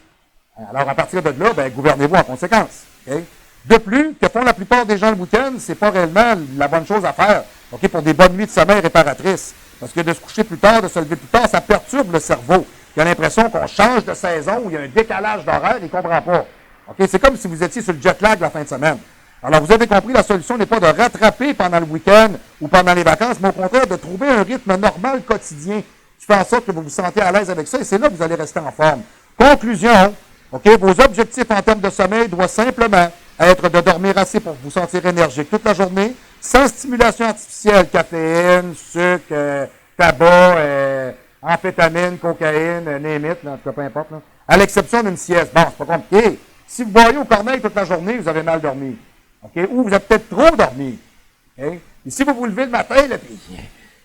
Alors, à partir de là, ben, gouvernez-vous en conséquence. Okay? De plus, que font la plupart des gens le week-end, c'est pas réellement la bonne chose à faire. Okay? Pour des bonnes nuits de sommeil réparatrices. Parce que de se coucher plus tard, de se lever plus tard, ça perturbe le cerveau. Il a l'impression qu'on change de saison, ou il y a un décalage d'horaire, il ne comprend pas. Okay? C'est comme si vous étiez sur le jet lag la fin de semaine. Alors, vous avez compris, la solution n'est pas de rattraper pendant le week-end ou pendant les vacances, mais au contraire de trouver un rythme normal quotidien qui fait en sorte que vous vous sentez à l'aise avec ça, et c'est là que vous allez rester en forme. Conclusion, okay, vos objectifs en termes de sommeil doivent simplement être de dormir assez pour vous sentir énergique toute la journée, sans stimulation artificielle, caféine, sucre, tabac, amphétamine, cocaïne, name it, en tout cas, peu importe. Là. À l'exception d'une sieste. Bon, c'est pas compliqué. Si vous boyez au corneille toute la journée, vous avez mal dormi. Okay? Ou vous avez peut-être trop dormi. Okay? Et si vous vous levez le matin, là, puis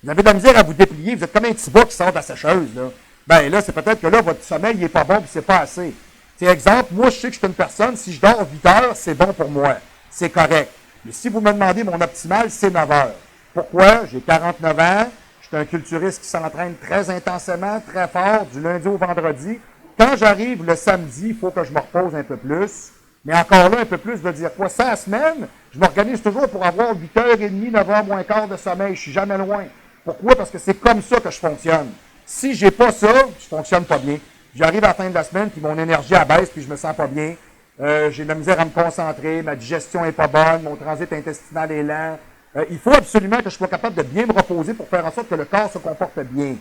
vous avez de la misère à vous déplier, vous êtes comme un petit bas qui sort de la sécheuse, là. Ben là, c'est peut-être que là, votre sommeil n'est pas bon, puis c'est pas assez. C'est exemple, moi, je sais que je suis une personne, si je dors 8 heures, c'est bon pour moi. C'est correct. Mais si vous me demandez mon optimal, c'est 9 heures. Pourquoi? J'ai 49 ans, je suis un culturiste qui s'entraîne très intensément, très fort, du lundi au vendredi. Quand j'arrive le samedi, il faut que je me repose un peu plus. Mais encore là, un peu plus veut dire quoi? 100 semaines, je m'organise toujours pour avoir 8h30, 9h moins quart de sommeil. Je suis jamais loin. Pourquoi? Parce que c'est comme ça que je fonctionne. Si j'ai pas ça, je fonctionne pas bien. J'arrive à la fin de la semaine, puis mon énergie abaisse, puis je me sens pas bien. J'ai de la misère à me concentrer, ma digestion est pas bonne, mon transit intestinal est lent. Il faut absolument que je sois capable de bien me reposer pour faire en sorte que le corps se comporte bien.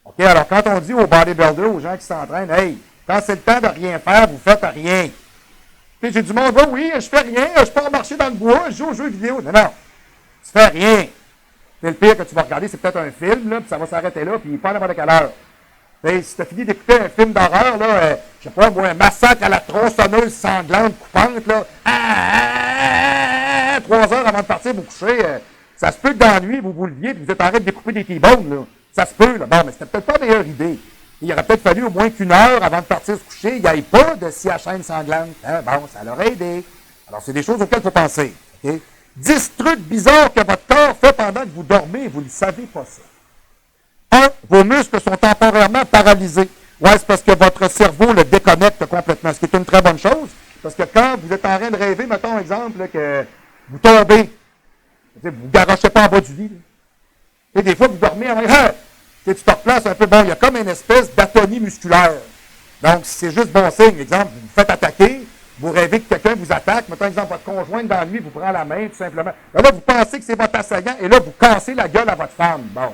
OK? Alors, quand on dit aux bodybuilders, aux gens qui s'entraînent, hey, quand c'est le temps de rien faire, vous faites rien. Puis j'ai du monde, oh, oui, je fais rien, je pars marcher dans le bois, je joue aux jeux vidéo. Non, non, tu fais rien. Puis le pire que tu vas regarder, c'est peut-être un film, là, puis ça va s'arrêter là, puis pas à n'importe quelle heure. Puis si tu as fini d'écouter un film d'horreur, là, je sais pas, moi, un massacre à la tronçonneuse sanglante, coupante, là, 3 heures avant de partir vous coucher, ça se peut que dans la nuit, vous vous leviez, puis vous êtes en train de découper des T-bones, là. Ça se peut, là. Bon, mais c'était peut-être pas la meilleure idée. Il aurait peut-être fallu au moins qu'1 heure avant de partir se coucher, il n'y ait pas de scie à chaîne sanglante. Hein? Bon, ça l'aurait aidé. Alors, c'est des choses auxquelles il faut penser. Okay? 10 trucs bizarres que votre corps fait pendant que vous dormez, vous ne savez pas ça. 1. Vos muscles sont temporairement paralysés. Ouais, c'est parce que votre cerveau le déconnecte complètement, ce qui est une très bonne chose. Parce que quand vous êtes en train de rêver, mettons exemple, là, que vous tombez, vous ne garochez pas en bas du lit. Et des fois, vous dormez en train, tu te replaces un peu, bon, il y a comme une espèce d'atonie musculaire. Donc, c'est juste bon signe. Exemple, vous vous faites attaquer, vous rêvez que quelqu'un vous attaque, mettons exemple, votre conjointe dans la nuit vous prend la main, tout simplement. Là, vous pensez que c'est votre assaillant, et là, vous cassez la gueule à votre femme. Bon,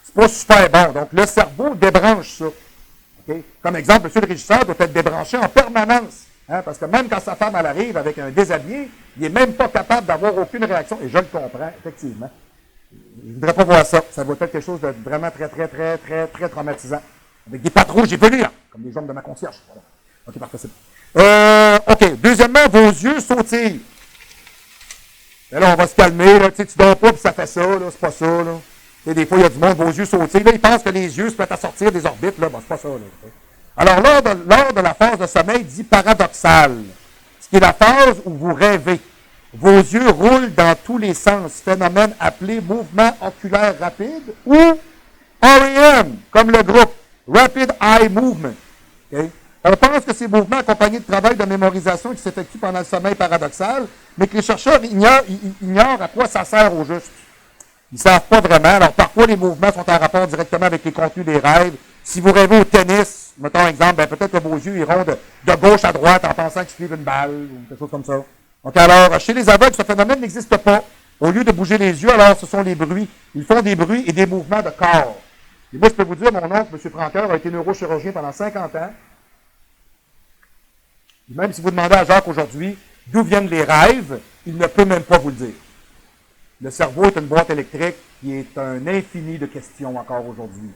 c'est pas super bon. Donc, le cerveau débranche ça. Okay? Comme exemple, monsieur le régisseur doit être débranché en permanence. Hein, parce que même quand sa femme elle arrive avec un déshabillé, il n'est même pas capable d'avoir aucune réaction. Et je le comprends, effectivement. Je ne voudrais pas voir ça. Ça va être quelque chose de vraiment très traumatisant. Avec des pattes rouges évoluées, comme les jambes de ma concierge. Voilà. OK, parfait, c'est bon. OK. Deuxièmement, vos yeux sautillent. Et là, on va se calmer. Là. Tu dors pas puis ça fait ça. Là. C'est pas ça. Là. Des fois, il y a du monde, vos yeux sautillent. Là, ils pensent que les yeux se mettent à sortir des orbites. Là. Bon, c'est pas ça. Là. Alors, lors de la phase de sommeil dit paradoxal, ce qui est la phase où vous rêvez, vos yeux roulent dans tous les sens, phénomène appelé mouvement oculaire rapide ou REM, comme le groupe, Rapid Eye Movement. Okay? On pense que ces mouvements accompagnés de travail de mémorisation qui s'effectue pendant le sommeil paradoxal, mais que les chercheurs ignorent à quoi ça sert au juste. Ils ne savent pas vraiment. Alors, parfois, les mouvements sont en rapport directement avec les contenus des rêves. Si vous rêvez au tennis, mettons un exemple, ben, peut-être que vos yeux iront de gauche à droite en pensant qu'ils suivent une balle ou quelque chose comme ça. Donc, alors, chez les aveugles, ce phénomène n'existe pas. Au lieu de bouger les yeux, alors, ce sont les bruits. Ils font des bruits et des mouvements de corps. Et moi, je peux vous dire, mon oncle, M. Francoeur, a été neurochirurgien pendant 50 ans. Et même si vous demandez à Jacques aujourd'hui d'où viennent les rêves, il ne peut même pas vous le dire. Le cerveau est une boîte électrique qui est un infini de questions encore aujourd'hui.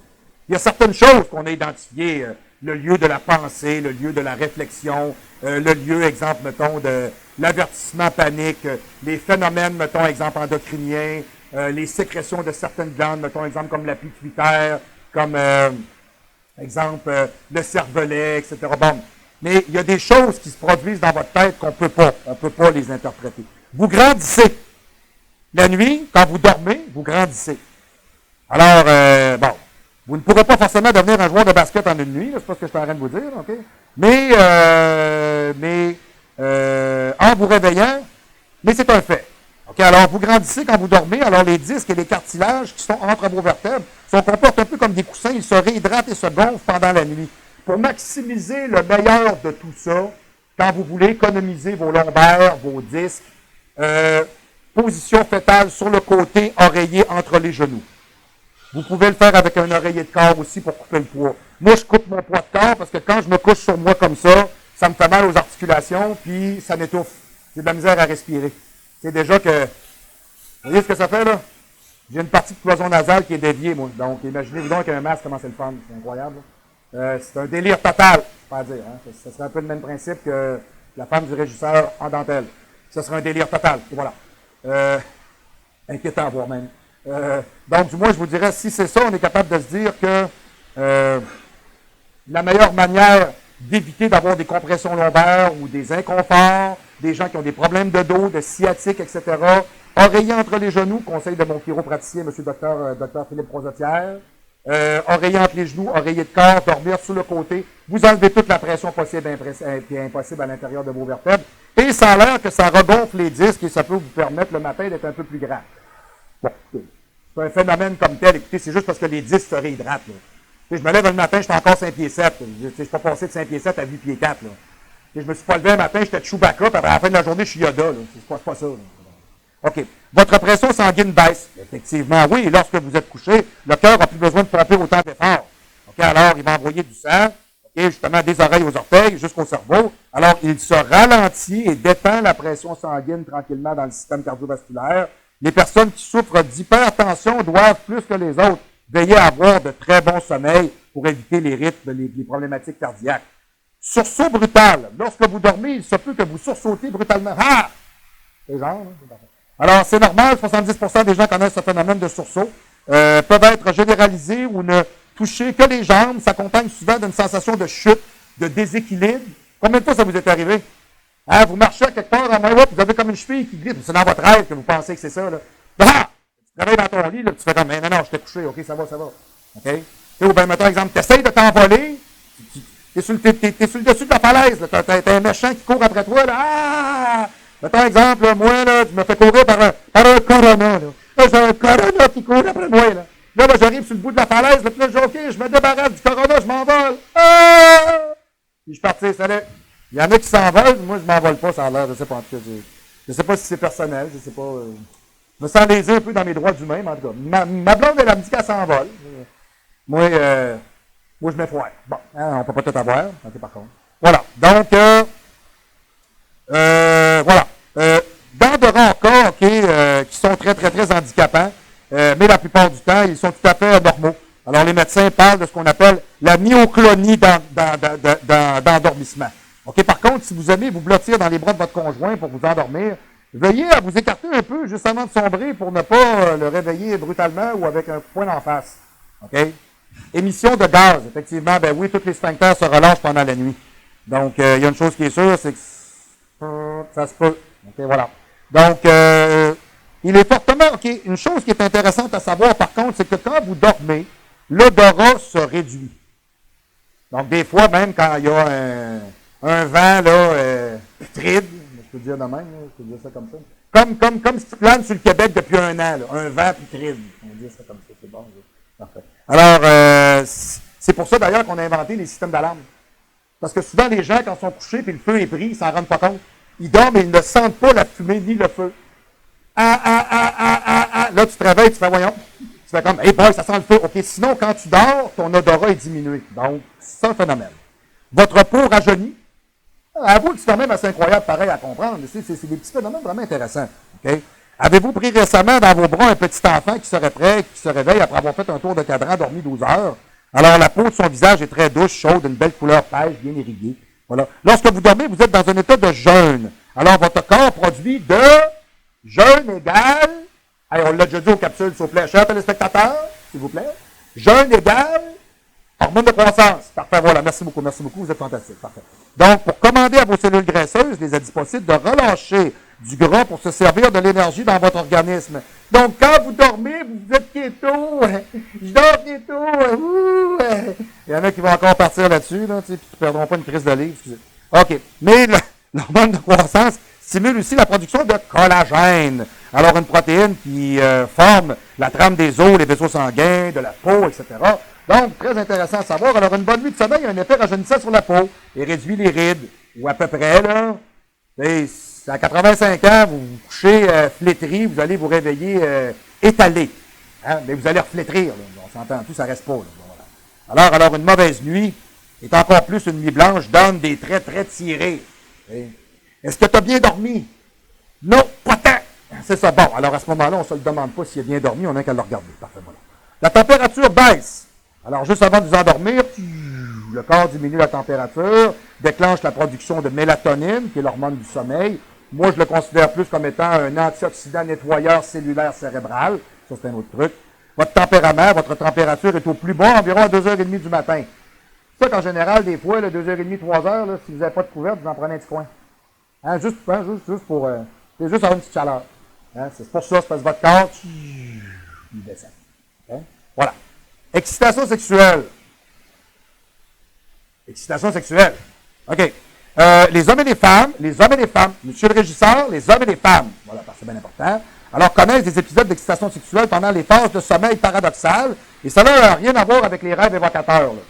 Il y a certaines choses qu'on a identifiées, le lieu de la pensée, le lieu de la réflexion, le lieu, exemple, mettons, de l'avertissement panique, les phénomènes, mettons, exemple, endocriniens, les sécrétions de certaines glandes, mettons, exemple, comme la pituitaire, comme, exemple, le cervelet, etc. Bon. Mais il y a des choses qui se produisent dans votre tête qu'on on peut pas les interpréter. Vous grandissez. La nuit, quand vous dormez, vous grandissez. Alors, bon, vous ne pourrez pas forcément devenir un joueur de basket en une nuit, c'est pas ce que je suis en train de vous dire, OK? Mais en vous réveillant, mais c'est un fait. OK? Alors, vous grandissez quand vous dormez, alors les disques et les cartilages qui sont entre vos vertèbres sont comportés un peu comme des coussins, ils se réhydratent et se gonflent pendant la nuit. Pour maximiser le meilleur de tout ça, quand vous voulez économiser vos lombaires, vos disques, position fétale sur le côté, oreiller entre les genoux. Vous pouvez le faire avec un oreiller de corps aussi pour couper le poids. Moi, je coupe mon poids de corps parce que quand je me couche sur moi comme ça me fait mal aux articulations, puis ça m'étouffe. J'ai de la misère à respirer. C'est déjà que... Vous voyez ce que ça fait, là? J'ai une partie de cloison nasale qui est déviée, moi. Donc, imaginez-vous donc un masque, comment c'est le fun. C'est incroyable. C'est un délire total, pas dire. Hein? Ce serait un peu le même principe que la femme du régisseur en dentelle. Ce serait un délire total. Et voilà. Inquiétant, voire même. Donc, du moins, je vous dirais, si c'est ça, on est capable de se dire que la meilleure manière d'éviter d'avoir des compressions lombaires ou des inconforts, des gens qui ont des problèmes de dos, de sciatique, etc., oreiller entre les genoux, conseil de mon chiropraticien, M. Dr. Philippe Prosotière, oreiller entre les genoux, oreiller de corps, dormir sur le côté, vous enlevez toute la pression possible et impossible à l'intérieur de vos vertèbres, et ça a l'air que ça regonfle les disques et ça peut vous permettre le matin d'être un peu plus grand. Bon, c'est un phénomène comme tel, écoutez, c'est juste parce que les disques se réhydratent. Là. Je me lève le matin, je suis encore 5 pieds 7. Je ne suis pas passé de 5 pieds 7 à 8 pieds 4. Là. Je me suis pas levé un matin, j'étais Chewbacca, puis après à la fin de la journée, je suis Yoda. C'est pas ça. Là. OK. Votre pression sanguine baisse. Effectivement, oui. Et lorsque vous êtes couché, le cœur n'a plus besoin de pomper autant d'efforts. OK. Alors, il va envoyer du sang, OK, justement, des oreilles aux orteils jusqu'au cerveau. Alors, il se ralentit et détend la pression sanguine tranquillement dans le système cardiovasculaire. Les personnes qui souffrent d'hypertension doivent, plus que les autres, veiller à avoir de très bons sommeils pour éviter les rythmes, les problématiques cardiaques. Sursaut brutal. Lorsque vous dormez, il se peut que vous sursautez brutalement. Ah! C'est genre, hein? Alors, c'est normal, 70% des gens connaissent ce phénomène de sursaut, peuvent être généralisés ou ne toucher que les jambes, s'accompagne souvent d'une sensation de chute, de déséquilibre. Combien de fois ça vous est arrivé? Hein, vous marchez à quelque part, vous avez comme une cheville qui glisse, c'est dans votre rêve que vous pensez que c'est ça, là. Ah! Tu te réveilles dans ton lit, là, tu fais comme, non, je t'ai couché, OK, ça va. OK? Ou bien, mettons, exemple, tu essayes de t'envoler, T'es sur le dessus de la falaise, là. T'as un méchant qui court après toi, là. Ah! Par exemple, là, moi, là, je me fais courir par un corona, là. Là, j'ai un corona qui court après moi, là. Là, j'arrive sur le bout de la falaise, là, puis là, je dis, OK, je me débarrasse du corona, je m'envole. Ah! Puis je suis parti, salut. Il y en a qui s'envolent, moi, je m'envole pas, ça a l'air, je sais pas, en tout cas, je sais pas si c'est personnel, je sais pas. Je me sens lésé un peu dans mes droits d'humain, mais en tout cas. Ma blonde, elle me dit qu'elle s'envole. Moi, je m'effoire. Bon, hein, on peut pas tout avoir, OK, par contre. Voilà. Donc, voilà. Dans de rares cas, OK, qui sont très, très, très handicapants, mais la plupart du temps, ils sont tout à fait normaux. Alors, les médecins parlent de ce qu'on appelle la myoclonie d'endormissement. OK, par contre, si vous aimez vous blottir dans les bras de votre conjoint pour vous endormir, veillez à vous écarter un peu juste avant de sombrer pour ne pas le réveiller brutalement ou avec un poing en face. OK? Émission de gaz, effectivement, ben oui, tous les sphincters se relâchent pendant la nuit. Donc, il y a une chose qui est sûre, c'est que ça se peut. OK, voilà. Donc, il est fortement, OK, une chose qui est intéressante à savoir, par contre, c'est que quand vous dormez, l'odorat se réduit. Donc, des fois, même quand il y a un vent, là, putride, je peux dire de même, je peux dire ça comme ça. Comme si tu planes sur le Québec depuis un an, là, un vent putride. On dit ça comme ça, c'est bon. Parfait. Alors, c'est pour ça d'ailleurs qu'on a inventé les systèmes d'alarme. Parce que souvent, les gens, quand ils sont couchés et le feu est pris, ils s'en rendent pas compte. Ils dorment et ils ne sentent pas la fumée ni le feu. Là, tu te réveilles, tu fais, voyons. Tu fais comme, hey boy, ça sent le feu. OK, sinon, quand tu dors, ton odorat est diminué. Donc, c'est un phénomène. Votre peau rajeunit. Avoue que c'est quand même assez incroyable, pareil, à comprendre. C'est des petits phénomènes vraiment intéressants. Okay? Avez-vous pris récemment dans vos bras un petit enfant qui serait prêt, qui se réveille après avoir fait un tour de cadran, dormi 12 heures? Alors, la peau de son visage est très douce, chaude, d'une belle couleur pêche, bien irriguée. Voilà. Lorsque vous dormez, vous êtes dans un état de jeûne. Alors, votre corps produit de jeûne égal. Allez, on l'a déjà dit aux capsules, s'il vous plaît. Chers téléspectateurs, s'il vous plaît. Jeûne égal hormone de croissance. Parfait, voilà. Merci beaucoup, vous êtes fantastique. Parfait. Donc, pour commander à vos cellules graisseuses, les adipocytes, de relâcher du gras pour se servir de l'énergie dans votre organisme. Donc, quand vous dormez, vous êtes keto. Je dors keto. Il y en a qui vont encore partir là-dessus, là, puis qui ne perdront pas une crise de livre. Excusez. OK. Mais l'hormone de croissance stimule aussi la production de collagène. Alors, une protéine qui forme la trame des os, les vaisseaux sanguins, de la peau, etc. Donc, très intéressant à savoir. Alors, une bonne nuit de sommeil a un effet rajeunissant sur la peau et réduit les rides, ou à peu près, là. À 85 ans, vous vous couchez flétri, vous allez vous réveiller étalé. Hein? Mais vous allez reflétrir, là. On s'entend, tout ça reste pas. Là. Voilà. Alors, une mauvaise nuit est encore plus une nuit blanche, donne des traits très tirés. Est-ce que tu as bien dormi? Non, pas tant. C'est ça. Bon, alors à ce moment-là, on ne se le demande pas s'il a bien dormi, on n'a qu'à le regarder. Parfait, voilà. La température baisse. Alors, juste avant de vous endormir, le corps diminue la température, déclenche la production de mélatonine, qui est l'hormone du sommeil. Moi, je le considère plus comme étant un antioxydant nettoyeur cellulaire cérébral. Ça, c'est un autre truc. Votre tempérament, votre température est au plus bas environ à 2h30 du matin. C'est ça qu'en général, des fois, 2h30, 3h, là, si vous n'avez pas de couverte, vous en prenez un petit coin. Hein, juste pour... c'est juste avoir une petite chaleur. Hein, c'est pour ça, c'est parce que votre corps, il descend. Okay? Voilà. Excitation sexuelle. Excitation sexuelle. OK. Les hommes et les femmes, monsieur le régisseur, les hommes et les femmes, voilà, parce que c'est bien important, alors connaissent des épisodes d'excitation sexuelle pendant les phases de sommeil paradoxal, et ça n'a rien à voir avec les rêves évocateurs. Là.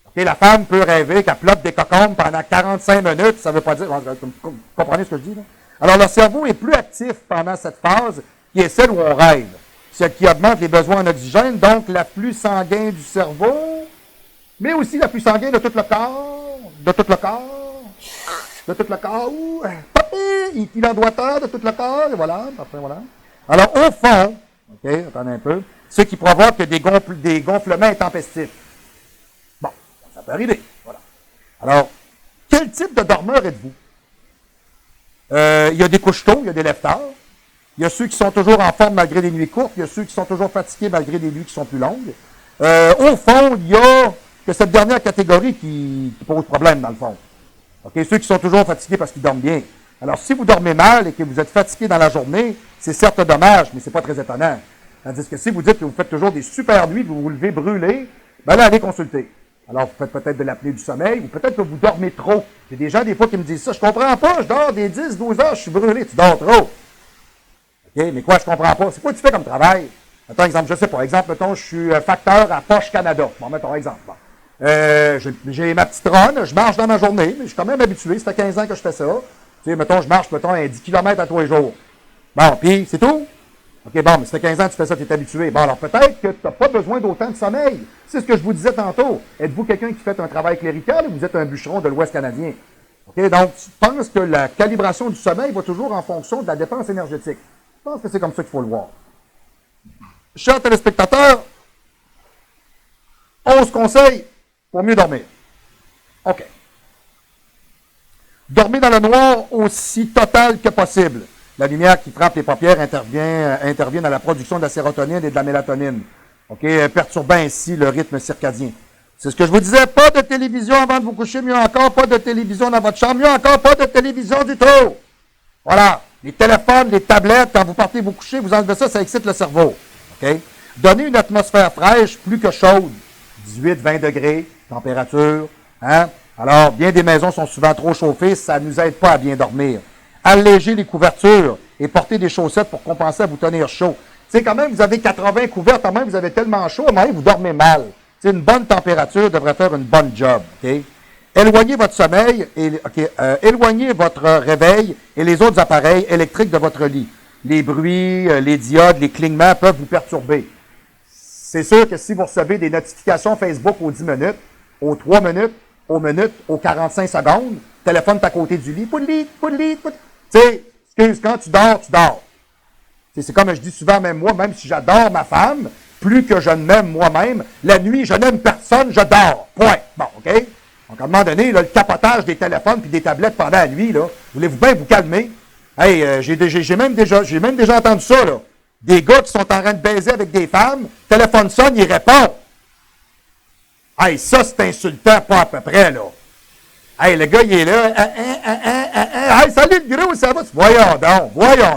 OK, la femme peut rêver qu'elle plotte des cocombes pendant 45 minutes, ça ne veut pas dire, vous comprenez ce que je dis, là? Alors, le cerveau est plus actif pendant cette phase, qui est celle où on rêve, ce qui augmente les besoins en oxygène, donc l'afflux sanguin du cerveau, mais aussi l'afflux sanguin de tout le corps, il en doit de tout le corps, et voilà, parfait, voilà. Alors, au fond, OK, attendez un peu, ce qui provoque des gonflements intempestifs. Bon, ça peut arriver, voilà. Alors, quel type de dormeur êtes-vous? Il y a des couches-tôt, il y a des lève-tard. Il y a ceux qui sont toujours en forme malgré les nuits courtes. Il y a ceux qui sont toujours fatigués malgré les nuits qui sont plus longues. Au fond, il y a que cette dernière catégorie qui pose problème, dans le fond. Okay? Ceux qui sont toujours fatigués parce qu'ils dorment bien. Alors, si vous dormez mal et que vous êtes fatigué dans la journée, c'est certes dommage, mais c'est pas très étonnant. Tandis que si vous dites que vous faites toujours des super nuits, que vous vous levez brûlé, ben là, allez consulter. Alors, vous faites peut-être de l'apnée du sommeil, ou peut-être que vous dormez trop. Il y a des gens, des fois, qui me disent ça. Je comprends pas, je dors des 10, 12 heures, je suis brûlé. Tu dors trop. OK, mais quoi, je comprends pas. C'est quoi tu fais comme travail? Mettons, exemple, je sais pas. Exemple, mettons, je suis facteur à Porsche Canada. Bon, mettons, exemple. Bon. J'ai ma petite run, je marche dans ma journée, mais je suis quand même habitué. Ça fait 15 ans que je fais ça. Tu sais, mettons, je marche, mettons, 10 km à tous les jours. Bon, puis, c'est tout? OK, bon, mais ça fait 15 ans que tu fais ça, tu es habitué. Bon, alors peut-être que tu n'as pas besoin d'autant de sommeil. C'est ce que je vous disais tantôt. Êtes-vous quelqu'un qui fait un travail clérical ou vous êtes un bûcheron de l'Ouest canadien? OK, donc, je pense que la calibration du sommeil va toujours en fonction de la dépense énergétique. Je pense que c'est comme ça qu'il faut le voir. Chers téléspectateurs, 11 conseils pour mieux dormir. OK. Dormez dans le noir aussi total que possible. La lumière qui frappe les paupières intervient dans la production de la sérotonine et de la mélatonine, OK, perturbant ainsi le rythme circadien. C'est ce que je vous disais, pas de télévision avant de vous coucher, mieux encore, pas de télévision dans votre chambre, mieux encore, pas de télévision du tout. Voilà, les téléphones, les tablettes, quand vous partez vous coucher, vous enlevez ça, ça excite le cerveau, OK? Donnez une atmosphère fraîche, plus que chaude, 18-20 degrés, température, hein? Alors, bien des maisons sont souvent trop chauffées, ça ne nous aide pas à bien dormir. Allégez les couvertures et portez des chaussettes pour compenser à vous tenir chaud. Tu sais, quand même, vous avez 80 couvertes, quand même, vous avez tellement chaud, même vous dormez mal. Tu sais, une bonne température devrait faire une bonne job, OK? Éloignez votre sommeil, éloignez votre réveil et les autres appareils électriques de votre lit. Les bruits, les diodes, les clignements peuvent vous perturber. C'est sûr que si vous recevez des notifications Facebook aux 10 minutes, aux 3 minutes, aux minutes, aux 45 secondes, le téléphone est à côté du lit, poudli. Tu sais, excuse, quand tu dors, tu dors. C'est comme je dis souvent, même moi, même si j'adore ma femme, plus que je ne m'aime moi-même, la nuit, je n'aime personne, je dors. Point. Bon, OK? Donc, à un moment donné, là, le capotage des téléphones et des tablettes pendant la nuit, là, voulez-vous bien vous calmer? Hey, j'ai même déjà entendu ça, là. Des gars qui sont en train de baiser avec des femmes, téléphone sonne, il répond. Hey, ça, c'est insultant, pas à peu près, là. Hey, le gars, il est là. Hey, salut le gros, ça va? Voyons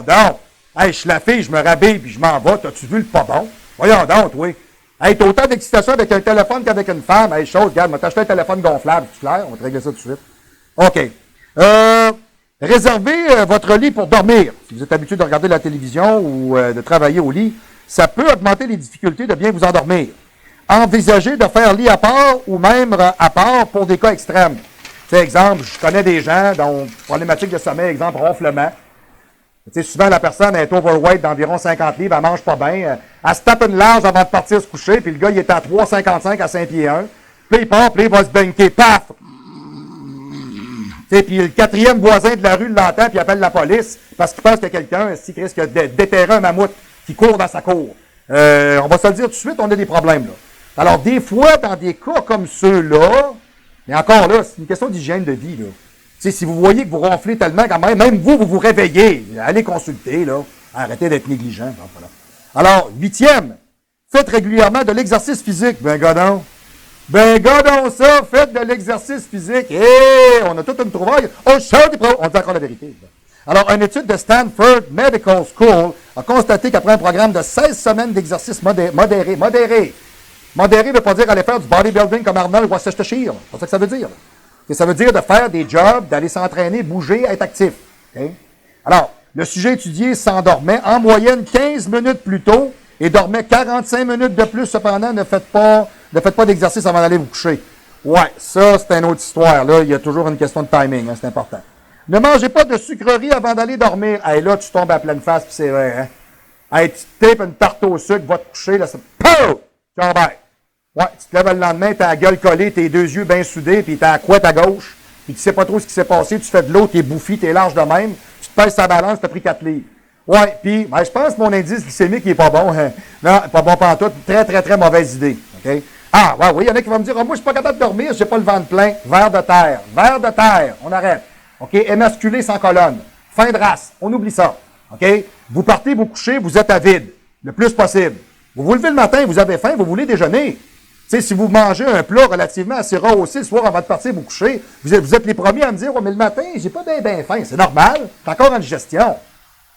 donc. Hey, je suis la fille, je me rhabille, puis je m'en vais. T'as-tu vu le pas bon? Voyons donc, toi. Hey, t'as autant d'excitation avec un téléphone qu'avec une femme. Hey, chose, regarde, m'a acheté un téléphone gonflable, c'est clair? On va te régler ça tout de suite. OK. Réservez votre lit pour dormir. Si vous êtes habitué de regarder la télévision ou de travailler au lit, ça peut augmenter les difficultés de bien vous endormir. Envisagez de faire lit à part ou même à part pour des cas extrêmes. Tu sais, exemple, je connais des gens dont problématique de sommeil, exemple, ronflement. Tu sais, souvent, la personne est overweight d'environ 50 livres, elle mange pas bien. Elle se tape une large avant de partir se coucher, puis le gars, il est à 3,55 à 5 pieds 1. Puis il part, puis il va se banquer, paf! Tu sais, puis le quatrième voisin de la rue l'entend, puis il appelle la police, parce qu'il pense qu'il y a quelqu'un qui risque de déterrer un mammouth qui court dans sa cour. On va se le dire tout de suite, on a des problèmes, là. Alors, des fois, dans des cas comme ceux-là, mais encore là, c'est une question d'hygiène de vie, là. Tu sais, si vous voyez que vous ronflez tellement, quand même vous vous réveillez, allez consulter, là. Arrêtez d'être négligent. Voilà. Alors, 8e, faites régulièrement de l'exercice physique. Ben, gadon ça, faites de l'exercice physique. On a toute une trouvaille. On dit encore la vérité. Alors, une étude de Stanford Medical School a constaté qu'après un programme de 16 semaines d'exercice modéré ne veut pas dire aller faire du bodybuilding comme Arnold ou Worcestershire. C'est pas ça que ça veut dire. Et ça veut dire de faire des jobs, d'aller s'entraîner, bouger, être actif. Okay? Alors, le sujet étudié s'endormait en moyenne 15 minutes plus tôt et dormait 45 minutes de plus. Cependant, ne faites pas d'exercice avant d'aller vous coucher. Ouais, ça, c'est une autre histoire. Là, il y a toujours une question de timing, hein, c'est important. Ne mangez pas de sucreries avant d'aller dormir. Hey, là, tu tombes à pleine face, puis c'est vrai, hein? Hey, tu te tapes une tarte au sucre, va te coucher, là, c'est... POW! Tu embarques. Ouais, tu te lèves le lendemain, t'as la gueule collée, tes deux yeux bien soudés, puis t'as la couette à gauche, puis tu sais pas trop ce qui s'est passé, tu fais de l'eau, t'es bouffi, t'es large de même, tu te pèses sa balance, t'as pris 4 livres. Ouais, puis, ben, je pense que mon indice glycémique, il est pas bon. Hein. Non, pas bon pantoute, très, très, très mauvaise idée. OK? Ah, ouais, oui, il y en a qui vont me dire, oh, moi, je suis pas capable de dormir, j'ai pas le ventre plein. Vers de terre, on arrête. OK? Émasculé sans colonne. Fin de race, on oublie ça. OK? Vous partez vous coucher, vous êtes à vide, le plus possible. Vous vous levez le matin, vous avez faim, vous voulez déjeuner. Tu sais, si vous mangez un plat relativement assez rehaussé le soir avant de partir vous coucher, vous êtes les premiers à me dire, oh, mais le matin, j'ai pas bien faim. C'est normal, c'est encore en digestion.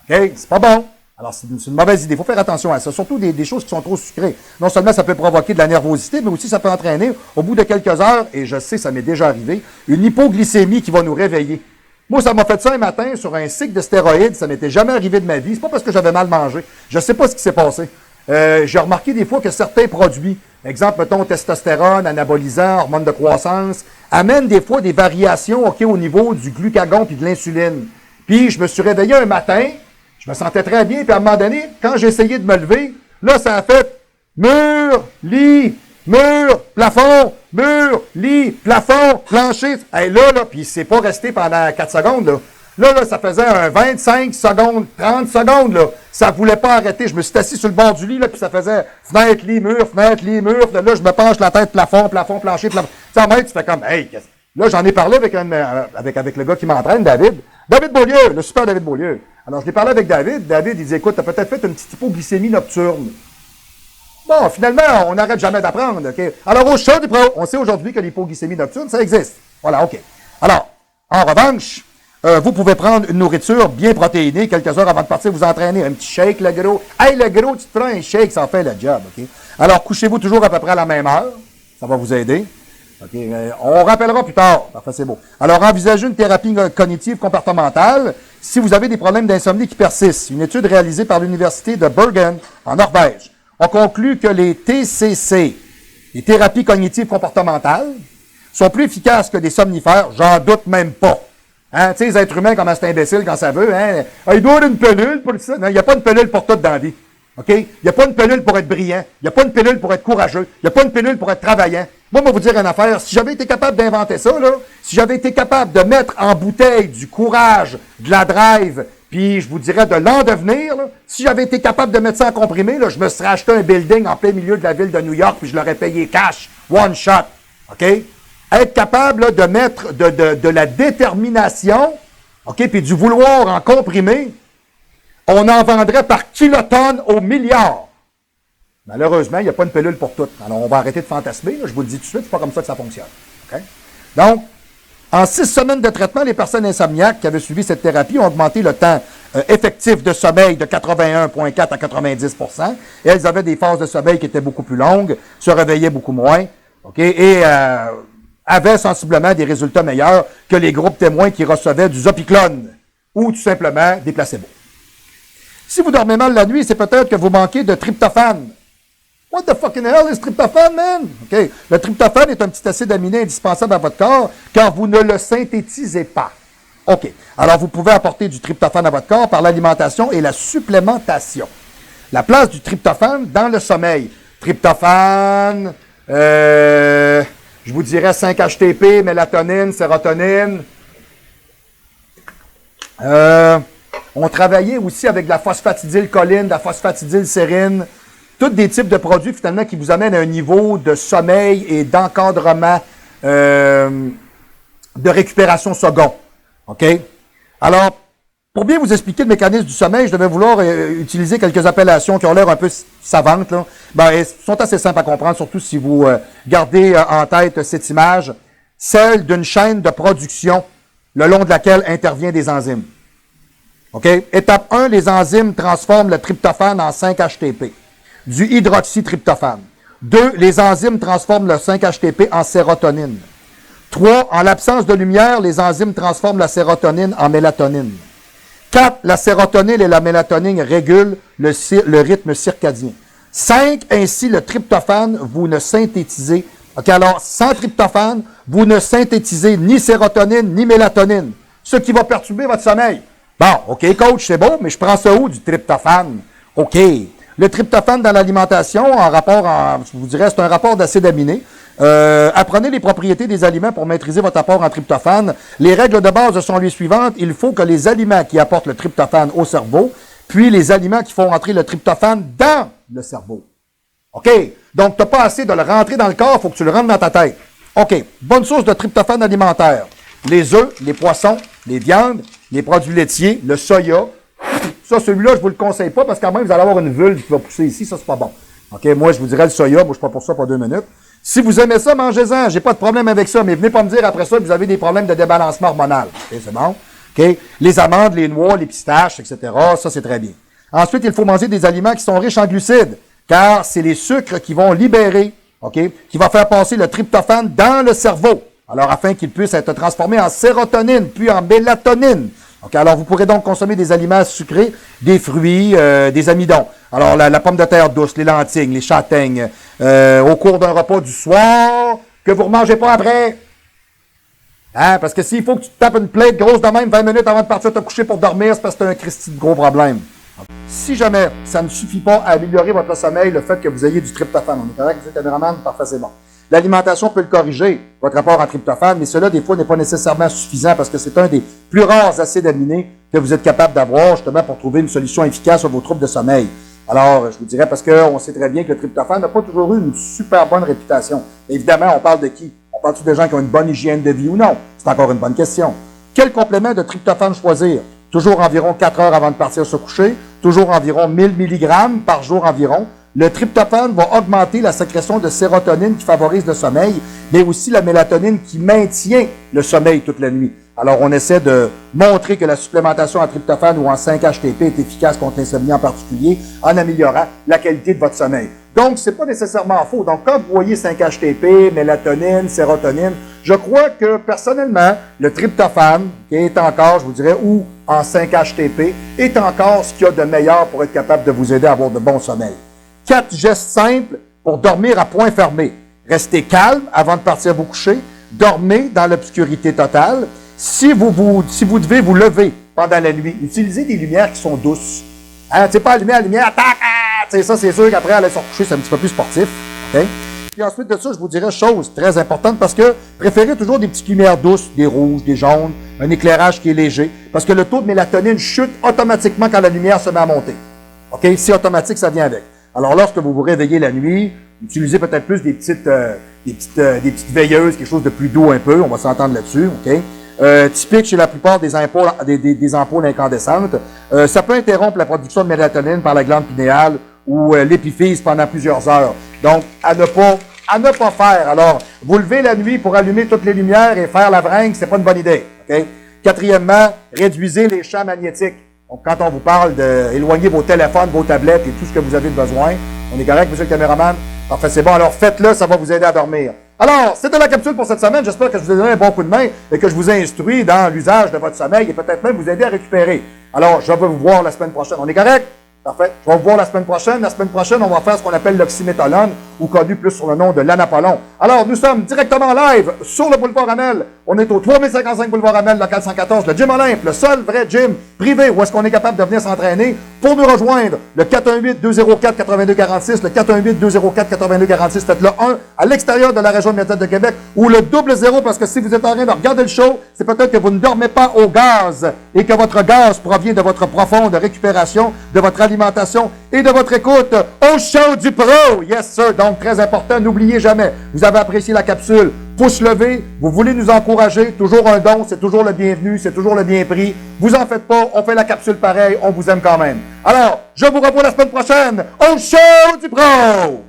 OK? C'est pas bon. Alors, c'est une mauvaise idée. Il faut faire attention à ça. Surtout des choses qui sont trop sucrées. Non seulement ça peut provoquer de la nervosité, mais aussi ça peut entraîner, au bout de quelques heures, et je sais, ça m'est déjà arrivé, une hypoglycémie qui va nous réveiller. Moi, ça m'a fait ça un matin sur un cycle de stéroïdes. Ça m'était jamais arrivé de ma vie. C'est pas parce que j'avais mal mangé. Je sais pas ce qui s'est passé. J'ai remarqué des fois que certains produits, exemple, mettons, testostérone, anabolisant, hormones de croissance, amènent des fois des variations, au niveau du glucagon puis de l'insuline. Puis, je me suis réveillé un matin, je me sentais très bien, puis à un moment donné, quand j'ai essayé de me lever, là, ça a fait mur, lit, mur, plafond, mur, lit, plafond, plancher. Hey, là, puis c'est pas resté pendant 4 secondes, là. Là, ça faisait un 25 secondes, 30 secondes, là. Ça voulait pas arrêter. Je me suis assis sur le bord du lit, là, puis ça faisait fenêtre, lit, mur, fenêtre, lit, mur. Là, je me penche la tête, plafond, plafond, plancher, plafond. Tu sais, tu fais comme, hey, là, j'en ai parlé avec le gars qui m'entraîne, David. David Beaulieu, le super David Beaulieu. Alors, je l'ai parlé avec David. David, il dit, écoute, t'as peut-être fait une petite hypoglycémie nocturne. Bon, finalement, on n'arrête jamais d'apprendre, OK? Alors, au show du pro, on sait aujourd'hui que l'hypoglycémie nocturne, ça existe. Voilà, OK. Alors, en revanche, vous pouvez prendre une nourriture bien protéinée quelques heures avant de partir vous entraîner. Un petit shake, le gros. Hey, le gros, tu te prends un shake, ça en fait le job, OK? Alors, couchez-vous toujours à peu près à la même heure. Ça va vous aider. OK? On rappellera plus tard. Parfait, c'est beau. Alors, envisagez une thérapie cognitive comportementale si vous avez des problèmes d'insomnie qui persistent. Une étude réalisée par l'Université de Bergen, en Norvège, a conclu que les TCC, les thérapies cognitives comportementales, sont plus efficaces que des somnifères. J'en doute même pas. Hein? Tu sais, les êtres humains, comment c'est imbécile quand ça veut. Hein? Il doit y avoir une pilule pour ça. Non, il n'y a pas une pilule pour tout dans la vie. OK? Il n'y a pas une pilule pour être brillant. Il n'y a pas une pilule pour être courageux. Il n'y a pas une pilule pour être travaillant. Moi, je vais vous dire une affaire. Si j'avais été capable d'inventer ça, là, si j'avais été capable de mettre en bouteille du courage, de la drive, puis je vous dirais de l'en devenir, là, si j'avais été capable de mettre ça en comprimé, là, je me serais acheté un building en plein milieu de la ville de New York, puis je l'aurais payé cash, one shot. OK? Être capable là, de mettre de la détermination, OK, puis du vouloir en comprimé, on en vendrait par kilotonne au milliard. Malheureusement, il n'y a pas une pilule pour tout. Alors, on va arrêter de fantasmer. Là, je vous le dis tout de suite, c'est pas comme ça que ça fonctionne. Okay? Donc, en 6 semaines de traitement, les personnes insomniaques qui avaient suivi cette thérapie ont augmenté le temps effectif de sommeil de 81,4 à 90%. Et elles avaient des phases de sommeil qui étaient beaucoup plus longues, se réveillaient beaucoup moins, okay? Et avaient sensiblement des résultats meilleurs que les groupes témoins qui recevaient du Zopiclone ou tout simplement des placebos. Si vous dormez mal la nuit, c'est peut-être que vous manquez de tryptophane. What the fucking hell is tryptophane, man? Okay. Le tryptophane est un petit acide aminé indispensable à votre corps car vous ne le synthétisez pas. OK. Alors, vous pouvez apporter du tryptophane à votre corps par l'alimentation et la supplémentation. La place du tryptophane dans le sommeil. Tryptophane, je vous dirais 5-HTP, mélatonine, sérotonine. On travaillait aussi avec de la phosphatidylcholine, de la phosphatidylsérine, tous des types de produits finalement qui vous amènent à un niveau de sommeil et d'encadrement de récupération second. OK? Alors, pour bien vous expliquer le mécanisme du sommeil, je devais vouloir utiliser quelques appellations qui ont l'air un peu savantes. Là. Ben, elles sont assez simples à comprendre, surtout si vous gardez en tête cette image, celle d'une chaîne de production le long de laquelle interviennent des enzymes. OK? Étape 1, les enzymes transforment le tryptophane en 5-HTP, du hydroxytryptophane. 2, les enzymes transforment le 5-HTP en sérotonine. 3, en l'absence de lumière, les enzymes transforment la sérotonine en mélatonine. 4, la sérotonine et la mélatonine régulent le rythme circadien. 5, ainsi le tryptophane, vous ne synthétisez. OK, alors, sans tryptophane, vous ne synthétisez ni sérotonine ni mélatonine, ce qui va perturber votre sommeil. Bon, OK, coach, c'est beau, mais je prends ça où, du tryptophane? OK. Le tryptophane dans l'alimentation, je vous dirais, c'est un rapport d'acides aminés. Apprenez les propriétés des aliments pour maîtriser votre apport en tryptophane. Les règles de base sont les suivantes. Il faut que les aliments qui apportent le tryptophane au cerveau, puis les aliments qui font entrer le tryptophane dans le cerveau. OK? Donc, tu n'as pas assez de le rentrer dans le corps, il faut que tu le rentres dans ta tête. OK. Bonne source de tryptophane alimentaire. Les œufs, les poissons, les viandes, les produits laitiers, le soya. Ça, celui-là, je ne vous le conseille pas parce qu'à même, vous allez avoir une vulve qui va pousser ici. Ça, c'est pas bon. OK? Moi, je vous dirais le soya. Moi, je ne suis pas pour ça pour 2 minutes. Si vous aimez ça, mangez-en. J'ai pas de problème avec ça. Mais venez pas me dire après ça que vous avez des problèmes de débalancement hormonal. OK? C'est bon? OK? Les amandes, les noix, les pistaches, etc. Ça, c'est très bien. Ensuite, il faut manger des aliments qui sont riches en glucides, car c'est les sucres qui vont libérer, OK, qui va faire passer le tryptophane dans le cerveau. Alors, afin qu'il puisse être transformé en sérotonine, puis en mélatonine. Okay, alors, vous pourrez donc consommer des aliments sucrés, des fruits, des amidons. Alors, la pomme de terre douce, les lentilles, les châtaignes, au cours d'un repas du soir, que vous ne remangez pas après. Hein? Parce que s'il faut que tu te tapes une plate grosse de même 20 minutes avant de partir te coucher pour dormir, c'est parce que c'est un Christi de gros problème. Si jamais ça ne suffit pas à améliorer votre sommeil, le fait que vous ayez du tryptophane, on est correct, vous êtes caméraman, parfait, c'est bon. L'alimentation peut le corriger, votre rapport en tryptophane, mais cela, des fois, n'est pas nécessairement suffisant parce que c'est un des plus rares acides aminés que vous êtes capable d'avoir, justement, pour trouver une solution efficace à vos troubles de sommeil. Alors, je vous dirais, parce qu'on sait très bien que le tryptophane n'a pas toujours eu une super bonne réputation. Évidemment, on parle de qui? On parle-tu des gens qui ont une bonne hygiène de vie ou non? C'est encore une bonne question. Quel complément de tryptophane choisir? Toujours environ 4 heures avant de partir se coucher, toujours environ 1000 mg par jour environ. Le tryptophane va augmenter la sécrétion de sérotonine qui favorise le sommeil, mais aussi la mélatonine qui maintient le sommeil toute la nuit. Alors, on essaie de montrer que la supplémentation en tryptophane ou en 5-HTP est efficace contre l'insomnie en particulier, en améliorant la qualité de votre sommeil. Donc, c'est pas nécessairement faux. Donc, quand vous voyez 5-HTP, mélatonine, sérotonine, je crois que, personnellement, le tryptophane, qui est encore, je vous dirais, ou en 5-HTP, est encore ce qu'il y a de meilleur pour être capable de vous aider à avoir de bons sommeils. 4 gestes simples pour dormir à point fermé. Restez calme avant de partir vous coucher. Dormez dans l'obscurité totale. Si vous devez vous lever pendant la nuit, utilisez des lumières qui sont douces. Hein, tu sais, pas la lumière, tac, ça, c'est sûr qu'après, aller se recoucher, c'est un petit peu plus sportif. Okay? Puis ensuite de ça, je vous dirais chose très importante parce que préférez toujours des petites lumières douces, des rouges, des jaunes, un éclairage qui est léger, parce que le taux de mélatonine chute automatiquement quand la lumière se met à monter. OK? C'est automatique, ça vient avec. Alors, lorsque vous vous réveillez la nuit, utilisez peut-être plus des petites veilleuses, quelque chose de plus doux un peu, on va s'entendre là-dessus, OK? Typique chez la plupart des ampoules incandescentes. Ça peut interrompre la production de mélatonine par la glande pinéale ou l'épiphyse pendant plusieurs heures. Donc, à ne pas faire. Alors, vous levez la nuit pour allumer toutes les lumières et faire la vringue, c'est pas une bonne idée, OK? Quatrièmement, réduisez les champs magnétiques. Donc, quand on vous parle d'éloigner vos téléphones, vos tablettes et tout ce que vous avez de besoin, on est correct, monsieur le caméraman? Parfait, c'est bon. Alors, faites-le, ça va vous aider à dormir. Alors, c'était la capsule pour cette semaine. J'espère que je vous ai donné un bon coup de main et que je vous ai instruit dans l'usage de votre sommeil et peut-être même vous aider à récupérer. Alors, je vais vous voir la semaine prochaine. On est correct? Parfait. Je vais vous voir la semaine prochaine. La semaine prochaine, on va faire ce qu'on appelle l'oxymétolone, ou connu plus sur le nom de l'anapollon. Alors, nous sommes directement live sur le boulevard Amel. On est au 3055 boulevard Amel, local 114, le Gym Olympe, le seul vrai gym privé où est-ce qu'on est capable de venir s'entraîner. Pour nous rejoindre, le 418-204-8246, le 418-204-8246, faites le 1 à l'extérieur de la région immédiate de Québec, ou le 00, parce que si vous êtes en train de regarder le show, c'est peut-être que vous ne dormez pas au gaz et que votre gaz provient de votre profonde récupération, de votre alimentation et de votre écoute au show du pro. Yes, sir. Donc, très important, n'oubliez jamais, vous avez apprécié la capsule, pouce levé, vous voulez nous encourager, toujours un don, c'est toujours le bienvenu, c'est toujours le bien pris. Vous en faites pas, on fait la capsule pareil, on vous aime quand même. Alors, je vous revois la semaine prochaine au show du pro.